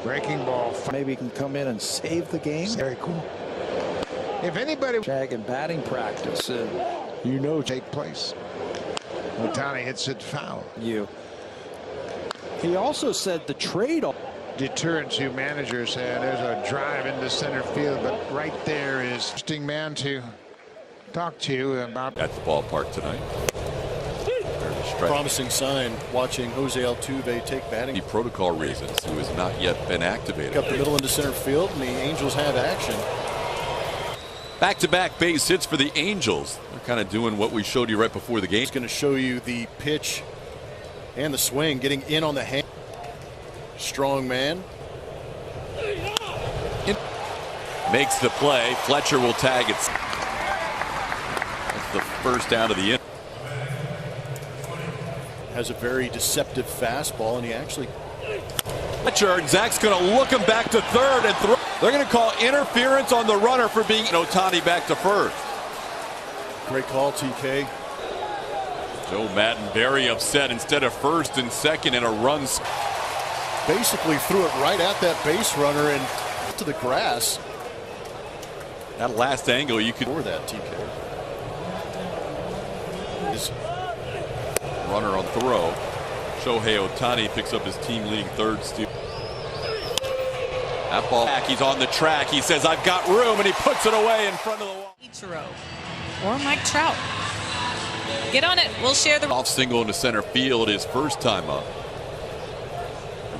Breaking ball. Maybe he can come in and save the game. Very cool. If anybody jag and batting practice, take place. Ohtani hits it foul. He also said the trade deterrent to managers. And there's a drive into center field, but right there is interesting man to talk to you about at the ballpark tonight. Promising sign watching Jose Altuve take batting. The protocol reasons he has not yet been activated. Up the middle into center field, and the Angels have action. Back-to-back base hits for the Angels. They're kind of doing what we showed you right before the game. It's going to show you the pitch and the swing, getting in on the hand. Strong man. Makes the play. Fletcher will tag it. That's the first out of the inning. Has a very deceptive fastball, and he actually. Fletcher, and Zach's going to look him back to third and throw. They're going to call interference on the runner for being Ohtani back to first. Great call, TK. Joe Madden very upset. Instead of first and second and a run. Basically threw it right at that base runner and to the grass. That last angle you could. For that, TK. His runner on throw. Shohei Ohtani picks up his team-leading third steal. That ball back, he's on the track. He says, I've got room, and he puts it away in front of the wall. Ichiro or Mike Trout. Get on it. We'll share the off single into center field, his first time up.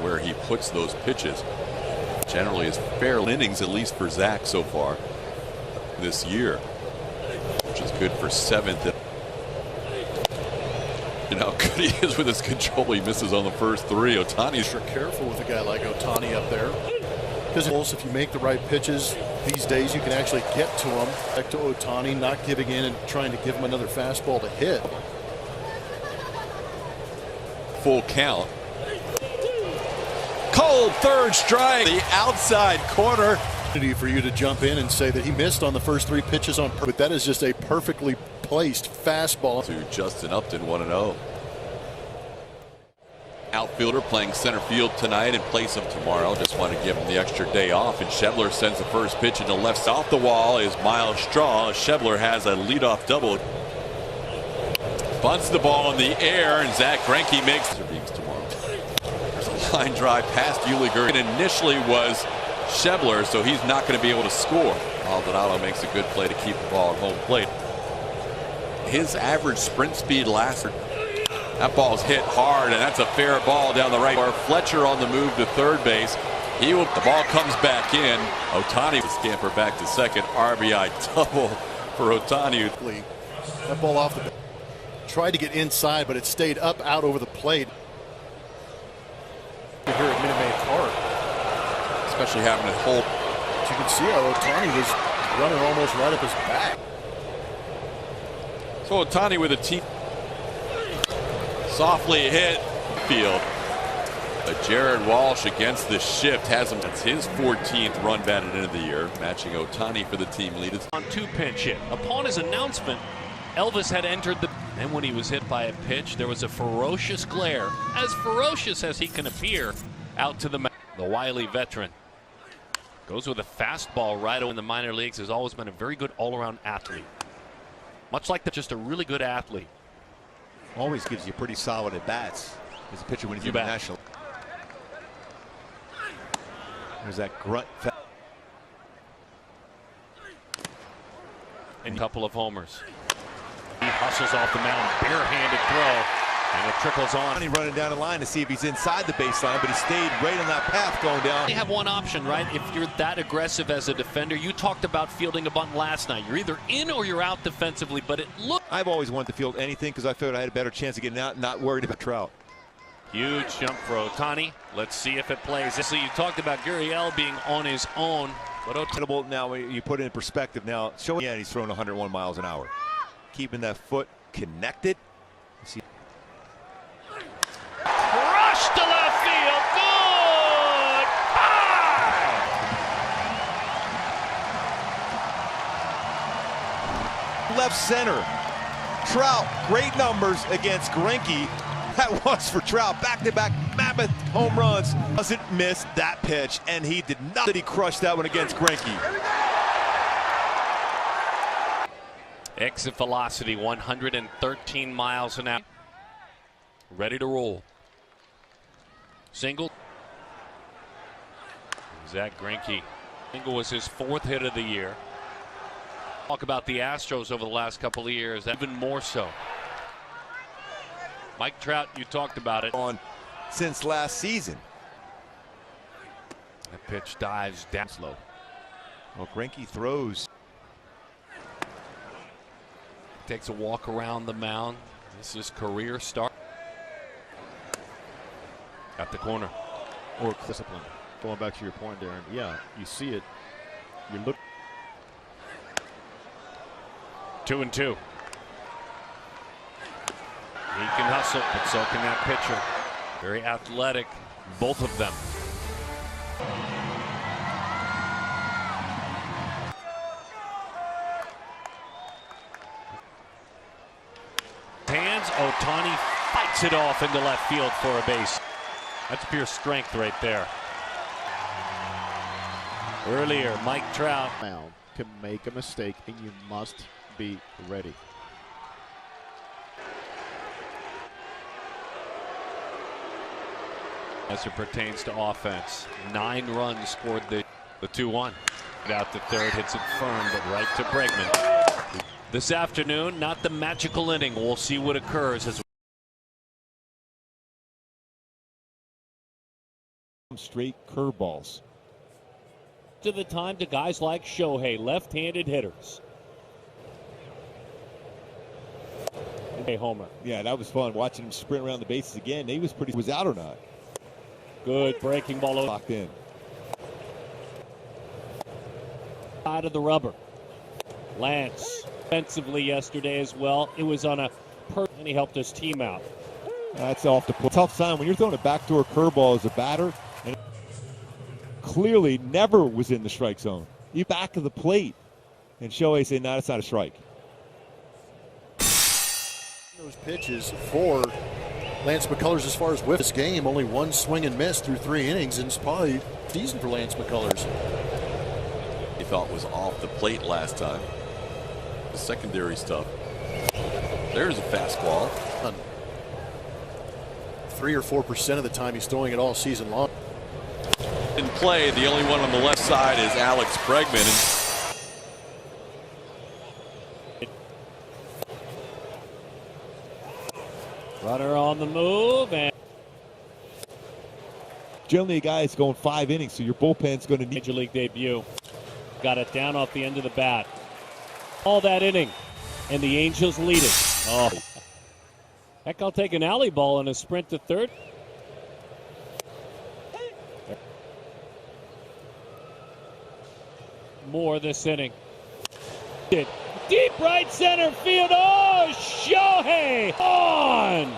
Where he puts those pitches. Generally his fair innings, at least for Zach so far this year. Which is good for 7th. You know how good he is with his control. He misses on the first 3. Ohtani's sure careful with a guy like Ohtani up there. Because if you make the right pitches these days, you can actually get to him. Back to Ohtani, not giving in and trying to give him another fastball to hit. Full count. Cold third strike. The outside corner. For you to jump in and say that he missed on the first 3 pitches on purpose. But that is just a perfectly placed fastball. To Justin Upton, 1-0. outfielder playing center field tonight in place of tomorrow. Just want to give him the extra day off. And Schebler sends the first pitch into left. Off the wall is Miles Straw. Schebler has a leadoff double. Bunts the ball in the air, and Zach Greinke makes tomorrow. There's a line drive past Uliger. It initially was Schebler, so he's not going to be able to score. Maldonado makes a good play to keep the ball at home plate. His average sprint speed last. That ball's hit hard, and that's a fair ball down the right. Fletcher on the move to third base. The ball comes back in. Ohtani will scamper back to second. RBI double for Ohtani. That ball off the. Tried to get inside, but it stayed up out over the plate. Here at Minute Maid Park, especially having it hold. As you can see how Ohtani was running almost right up his back. So Ohtani with a tee. Softly hit field. But Jared Walsh against the shift has him. That's his 14th run batted into the year, matching Ohtani for the team lead. On 2 pinch hit. Upon his announcement, Elvis had entered the. Then when he was hit by a pitch, there was a ferocious glare, as ferocious as he can appear, out to the mound. The wily veteran goes with a fastball right in the minor leagues. Has always been a very good all-around athlete. Much like just a really good athlete. Always gives you pretty solid at bats as a pitcher when he's in the national. There's that grunt. And a couple of homers. He hustles off the mound, barehanded throw, and it trickles on. He's running down the line to see if he's inside the baseline, but he stayed right on that path going down. They have one option, right? If you're that aggressive as a defender, you talked about fielding a bunt last night. You're either in or you're out defensively, but it looked. I've always wanted to field anything because I felt I had a better chance of getting out, not worried about Trout. Huge jump for Ohtani. Let's see if it plays. So you talked about Gurriel being on his own, but Ohtani. Now you put it in perspective. Now show again, he's throwing 101 miles an hour. Keeping that foot connected. See. Rush to left field. Goodbye. Left center. Trout, great numbers against Greinke. That was for Trout. Back-to-back mammoth home runs. Doesn't miss that pitch, and he did not. He crushed that one against Greinke. Exit velocity 113 miles an hour. Ready to roll. Single. Zach Greinke. Single was his 4th hit of the year. Talk about the Astros over the last couple of years, even more so. Mike Trout, you talked about it. On since last season. That pitch dives down slow. Well, Greinke throws. Takes a walk around the mound. This is career start. Got the corner. Or discipline. Going back to your point, Darren. Yeah, you see it. You look. 2-2. He can hustle, but so can that pitcher. Very athletic, both of them. Hands, Ohtani fights it off into left field for a base. That's pure strength right there. Earlier, Mike Trout can make a mistake, and you must be ready. As it pertains to offense, 9 runs scored the 2-1. Out to third, hits it firm, but right to Bregman. This afternoon, not the magical inning. We'll see what occurs as straight curveballs. to the time to guys like Shohei, left-handed hitters. A homer. Yeah, that was fun watching him sprint around the bases again. He was pretty. Was out or not? Good breaking ball. Locked in. Side of the rubber. Lance offensively yesterday as well. It was on a and he helped his team out. That's off the tough sign when you're throwing a backdoor curveball as a batter, and clearly never was in the strike zone. You back of the plate, and Shohei said, "No, it's not a strike." Those pitches for Lance McCullers, as far as whiff this game, only one swing and miss through 3 innings, and it's probably decent for Lance McCullers. He thought was off the plate last time. The secondary stuff. There's a fastball. 3 or 4% of the time he's throwing it all season long. In play, the only one on the left side is Alex Bregman. Runner on the move, and generally a guy is going 5 innings, so your bullpen's going to need. Major League debut. Got it down off the end of the bat. All that inning, and the Angels lead it. Oh, heck, I'll take an alley ball and a sprint to third. More this inning. Deep right center field. Oh, Shohei on.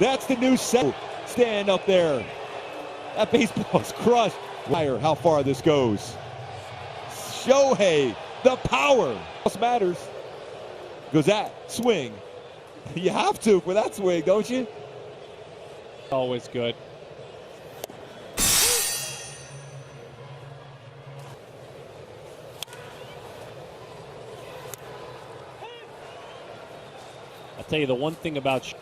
That's the new set. Stand up there. That baseball's crushed. How far this goes. Shohei, the power. What matters? Goes that swing. You have to for that swing, don't you? Always good. I'll tell you the one thing about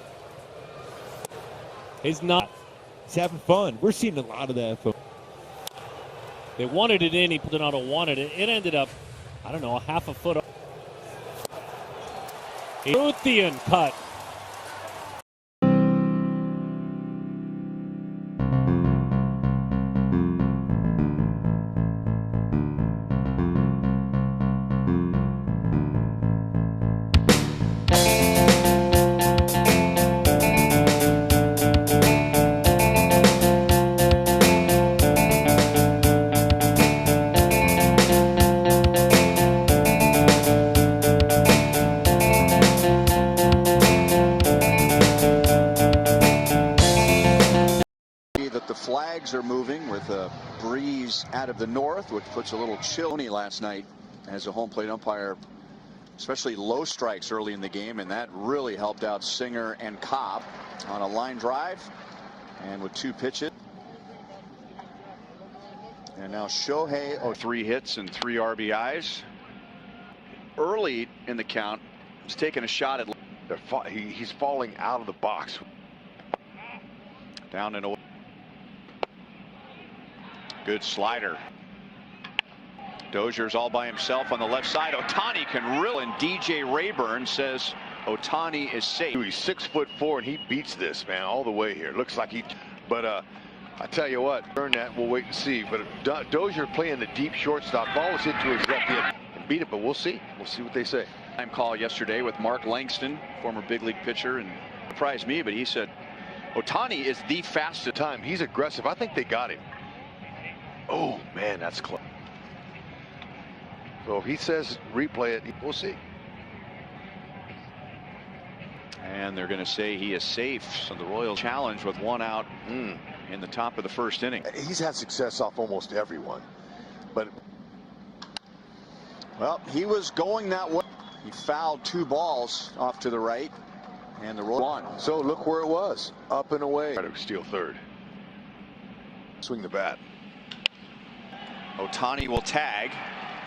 he's not. He's having fun. We're seeing a lot of that. They wanted it in. He put it on a wanted it. It ended up, I don't know, a half a foot. Ruthian cut. Flags are moving with a breeze out of the north, which puts a little chill. Last night as a home plate umpire, especially low strikes early in the game, and that really helped out Singer and Cobb on a line drive and with 2 pitches. And now Shohei, 3 hits and 3 RBIs. Early in the count, he's taking a shot at. He's falling out of the box. Down and away. Good slider. Dozier's all by himself on the left side. Ohtani can really, and DJ Rayburn says Ohtani is safe. He's 6'4" and he beats this, man, all the way here. Looks like he, but I tell you what, turn that, we'll wait and see. But Dozier playing the deep shortstop, ball was hit to his left hand and beat it, but we'll see. We'll see what they say. Time call yesterday with Mark Langston, former big league pitcher, and surprised me, but he said Ohtani is the fastest. Time, he's aggressive. I think they got him. Oh, man, that's close. So if he says replay it, we'll see. And they're going to say he is safe. So the Royals challenge with 1 out in the top of the first inning. He's had success off almost everyone. But, well, he was going that way. He fouled 2 balls off to the right. And the Royals won. So look where it was. Up and away. Try to steal third. Swing the bat. Ohtani will tag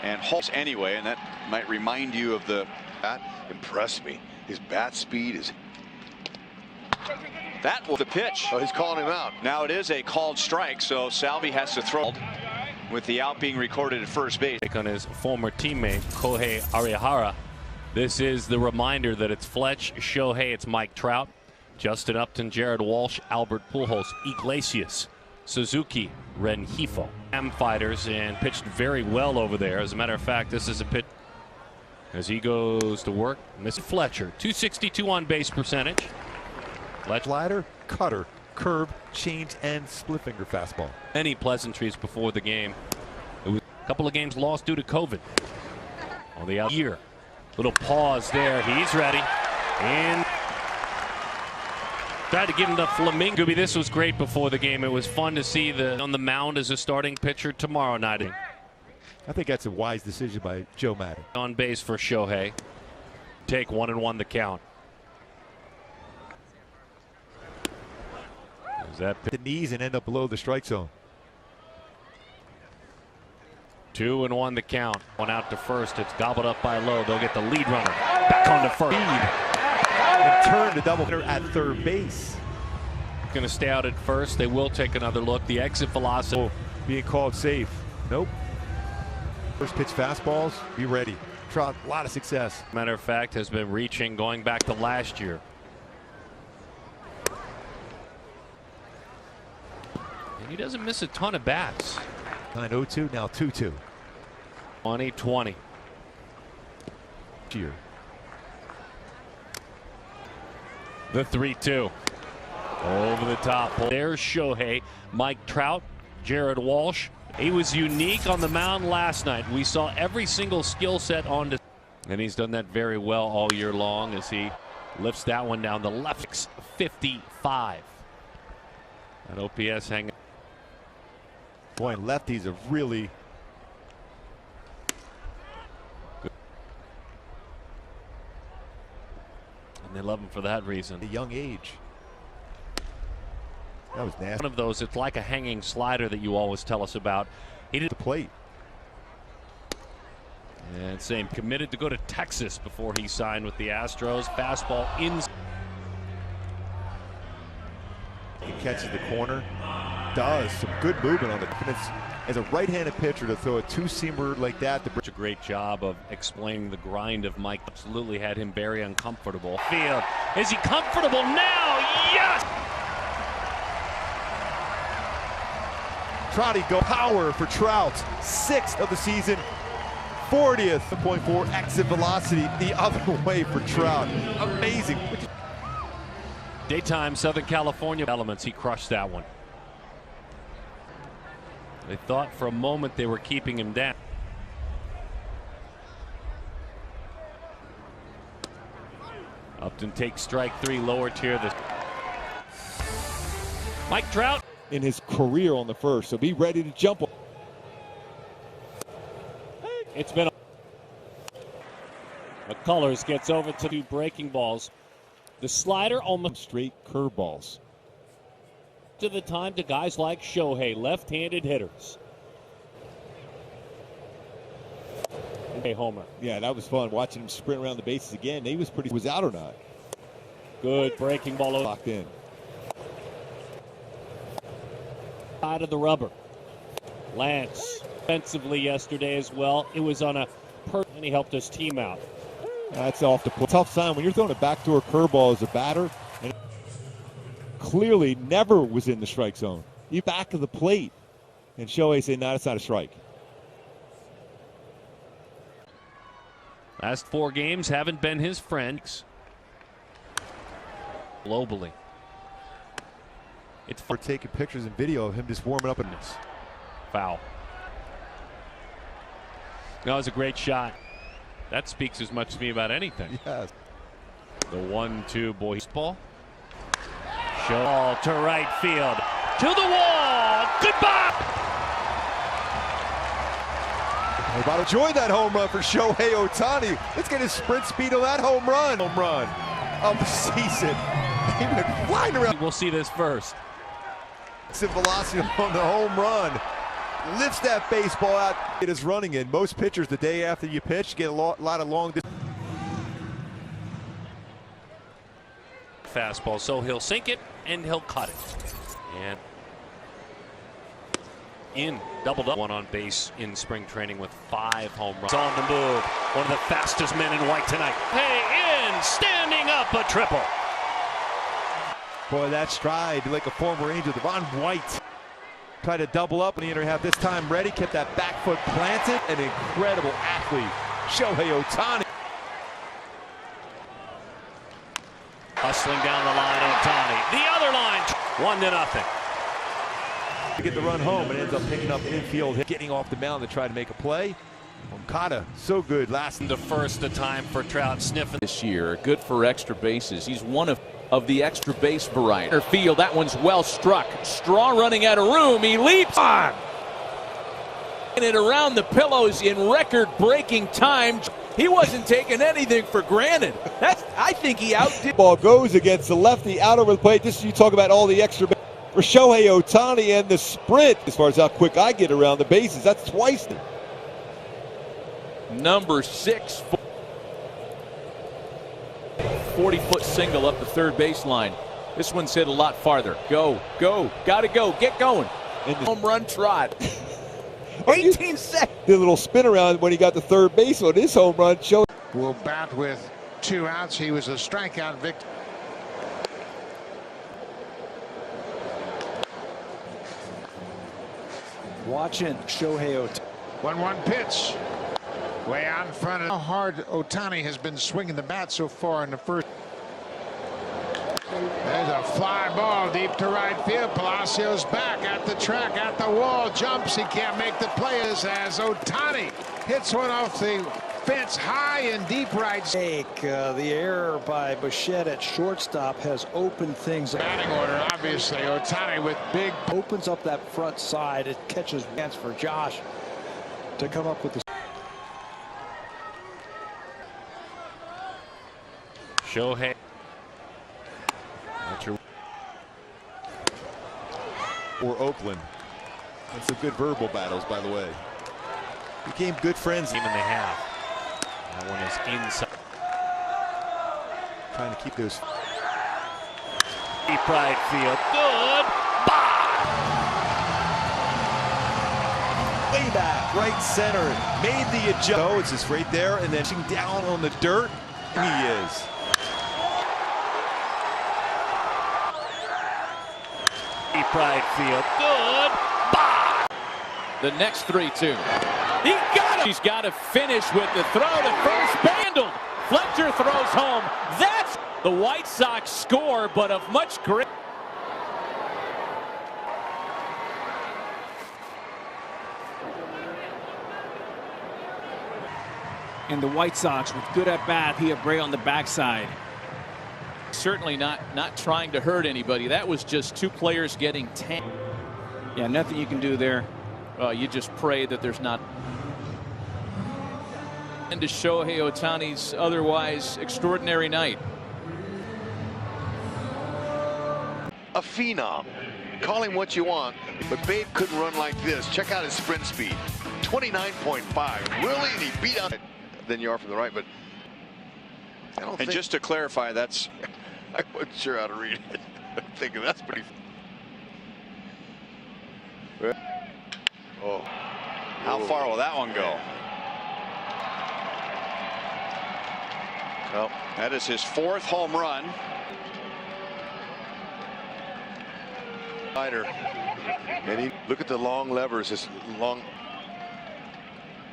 and holds anyway, and that might remind you of the bat. Impressed me. His bat speed is. That was the pitch. Oh, he's calling him out. Now it is a called strike, so Salvi has to throw with the out being recorded at first base. On his former teammate Kohei Arihara. This is the reminder that it's Fletch, Shohei, it's Mike Trout, Justin Upton, Jared Walsh, Albert Pujols, Iglesias, Suzuki, Rengifo. Fighters and pitched very well over there. As a matter of fact, this is a pitch as he goes to work. Mr. Fletcher, 262 on base percentage. Slider, cutter, curve, change, and split finger fastball. Any pleasantries before the game. It was a couple of games lost due to COVID. On the out year. Little pause there. He's ready. And tried to give him the flamingo. This was great before the game. It was fun to see on the mound as a starting pitcher tomorrow night. I think that's a wise decision by Joe Madden. On base for Shohei. Take 1-1 the count. Is that the knees and end up below the strike zone. 2-1 the count. One out to first. It's gobbled up by Lowe. They'll get the lead runner back on to first. And turn to double at third base. Going to stay out at first. They will take another look. The exit velocity being called safe. Nope. First pitch fastballs. Be ready. Trout, a lot of success. Matter of fact, has been reaching going back to last year. And he doesn't miss a ton of bats. 9-0-2, now 2-2. 20-20. Here. The 3-2. Over the top. There's Shohei, Mike Trout, Jared Walsh. He was unique on the mound last night. We saw every single skill set on display. And he's done that very well all year long as he lifts that one down the left. 55. That OPS hanging. Boy, lefties are really good. And they love him for that reason. The young age. That was nasty. One of those, it's like a hanging slider that you always tell us about. He did the plate. And same, committed to go to Texas before he signed with the Astros. Fastball in. He catches the corner. Does some good movement on the defense as a right-handed pitcher to throw a two-seamer like that. Such a great job of explaining the grind of Mike. Absolutely had him very uncomfortable. Field, is he comfortable now? Yes! Trouty go power for Trout. 6th of the season. 40th. 0.4 exit velocity the other way for Trout. Amazing. Daytime Southern California elements. He crushed that one. They thought for a moment they were keeping him down. Upton takes strike 3, lower tier. Mike Trout in his career on the first, so be ready to jump. It's been McCullers gets over to 2 breaking balls. The slider almost straight curveballs. To the time to guys like Shohei, left-handed hitters. A homer. Yeah, that was fun watching him sprint around the bases again. He was pretty. Was out or not? Good breaking ball. Locked in. Side of the rubber. Lance offensively yesterday as well. It was on a and he helped his team out. That's off the plate. Tough sign when you're throwing a backdoor curveball as a batter. And clearly never was in the strike zone. You back of the plate. And Shohei said, no, it's not a strike. Last 4 games haven't been his friends. Globally. It's for taking pictures and video of him just warming up in this. Foul. That was a great shot. That speaks as much to me about anything. Yes. The 1-2 boys ball. Ball to right field. To the wall. Goodbye. We're about to enjoy that home run for Shohei Ohtani. Let's get his sprint speed on that home run. Home run of the season. He went flying around. We'll see this first. Exit velocity on the home run. Lifts that baseball out. It is running in. Most pitchers the day after you pitch get a lot of long fastball, so he'll sink it and he'll cut it. And in doubled up, one on base in spring training with 5 home runs. On the move, one of the fastest men in white tonight. Hey, in, standing up, a triple. Boy, that stride like a former Angel, Devon White. Tried to double up in the inner half, this time ready, kept that back foot planted. An incredible athlete, Shohei Ohtani. Hustling down the line, Ohtani. The other line, 1-0. To get the run home and ends up picking up infield, getting off the mound to try to make a play. Okada, so good last. The first time for Trout sniffing this year. Good for extra bases. He's one of the extra base variety. Field, that one's well struck. Straw running out of room. He leaps on. And it around the pillows in record-breaking time. He wasn't taking anything for granted. I think he outdid. Ball goes against the lefty out over the plate. This is you talk about all the extra for Shohei Ohtani and the sprint. As far as how quick I get around the bases, that's twice. Number 6. 40-foot single up the third baseline. This one's hit a lot farther. Go, gotta go, get going. And the home run trot. 18 seconds. The little spin around when he got to third base on his home run. Will bat with 2 outs. He was a strikeout victim. Watching Shohei Ohtani. 1-1 pitch. Way out in front of how hard Ohtani has been swinging the bat so far in the first. There's a fly ball deep to right field. Palacios back at the track, at the wall, jumps. He can't make the play as Ohtani hits one off the fence high and deep right. The error by Bichette at shortstop has opened things up. Batting order, obviously. Ohtani with big. Opens up that front side. It catches chance for Josh to come up with the. Shohei. Or Oakland. And some good verbal battles, by the way. Became good friends. Game and a half. That one is inside. Trying to keep those. Deep right field. Good. Way back, right center. Made the adjustment. Oh, it's just right there, and then down on the dirt. He is. Deep right field. Good. The next 3-2. He got it. He's got to finish with the throw to first. Handled. Fletcher throws home. That's the White Sox score, but of much great. And the White Sox with good at bat. He had Bray on the backside. Certainly not trying to hurt anybody. That was just 2 players getting 10. Yeah, nothing you can do there. You just pray that there's not. And to Shohei Ohtani's otherwise extraordinary night. A phenom. Call him what you want, but Babe couldn't run like this. Check out his sprint speed. 29.5. Really? And he beat out than you are from the right, but I don't think. Just to clarify, that's. I wasn't sure how to read it. I'm thinking that's pretty. Oh. How far will that one go? Well, that is his 4th home run. And look at the long levers. This long.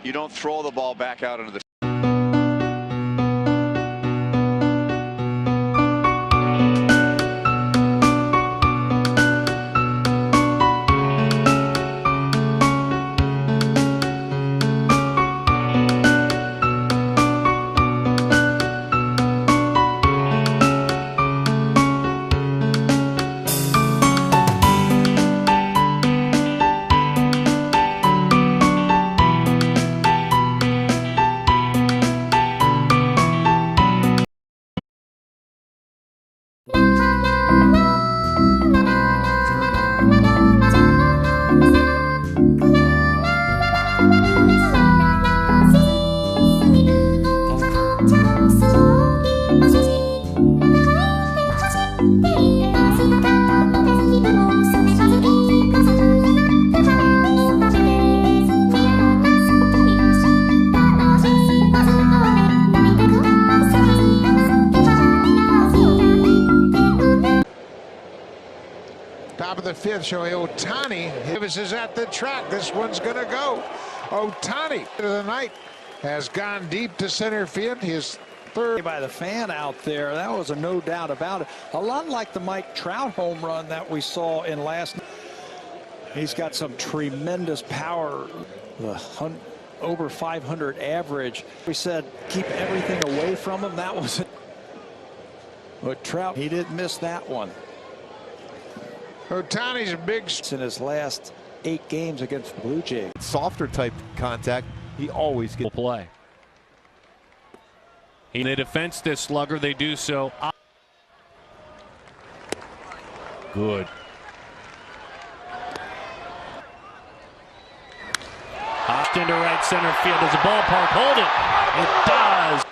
You don't throw the ball back out into the. Top of the 5th, Shohei Ohtani. Davis is at the track. This one's going to go. Ohtani of the night has gone deep to center field. His 3rd by the fan out there. That was a no doubt about it. A lot like the Mike Trout home run that we saw in last night. He's got some tremendous power. Over 500 average. We said keep everything away from him. That was it. But Trout, he didn't miss that one. Ohtani's a big in his last 8 games against the Blue Jays. Softer type contact, he always gets play. They defense this slugger. They do so. Good. Hopped into right center field. Does the ballpark hold it? It does.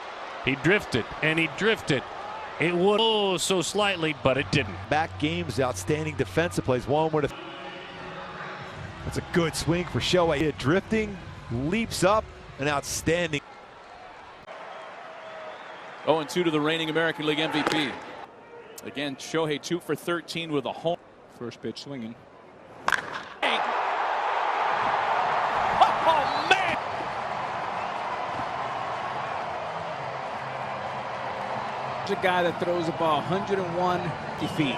He drifted and he drifted. It would so slightly, but it didn't. Back games, outstanding defensive plays. One with that's a good swing for Shohei. Drifting, leaps up, and outstanding. 0-2 to the reigning American League MVP. Again, Shohei 2 for 13 with a home. First pitch swinging. Oh, man! There's a guy that throws the ball 101 feet.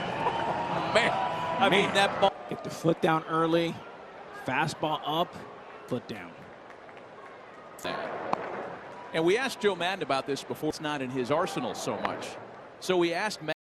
Man, I mean that ball. Get the foot down early. Fastball up, foot down. And we asked Joe Madden about this before. It's not in his arsenal so much. So we asked Madden.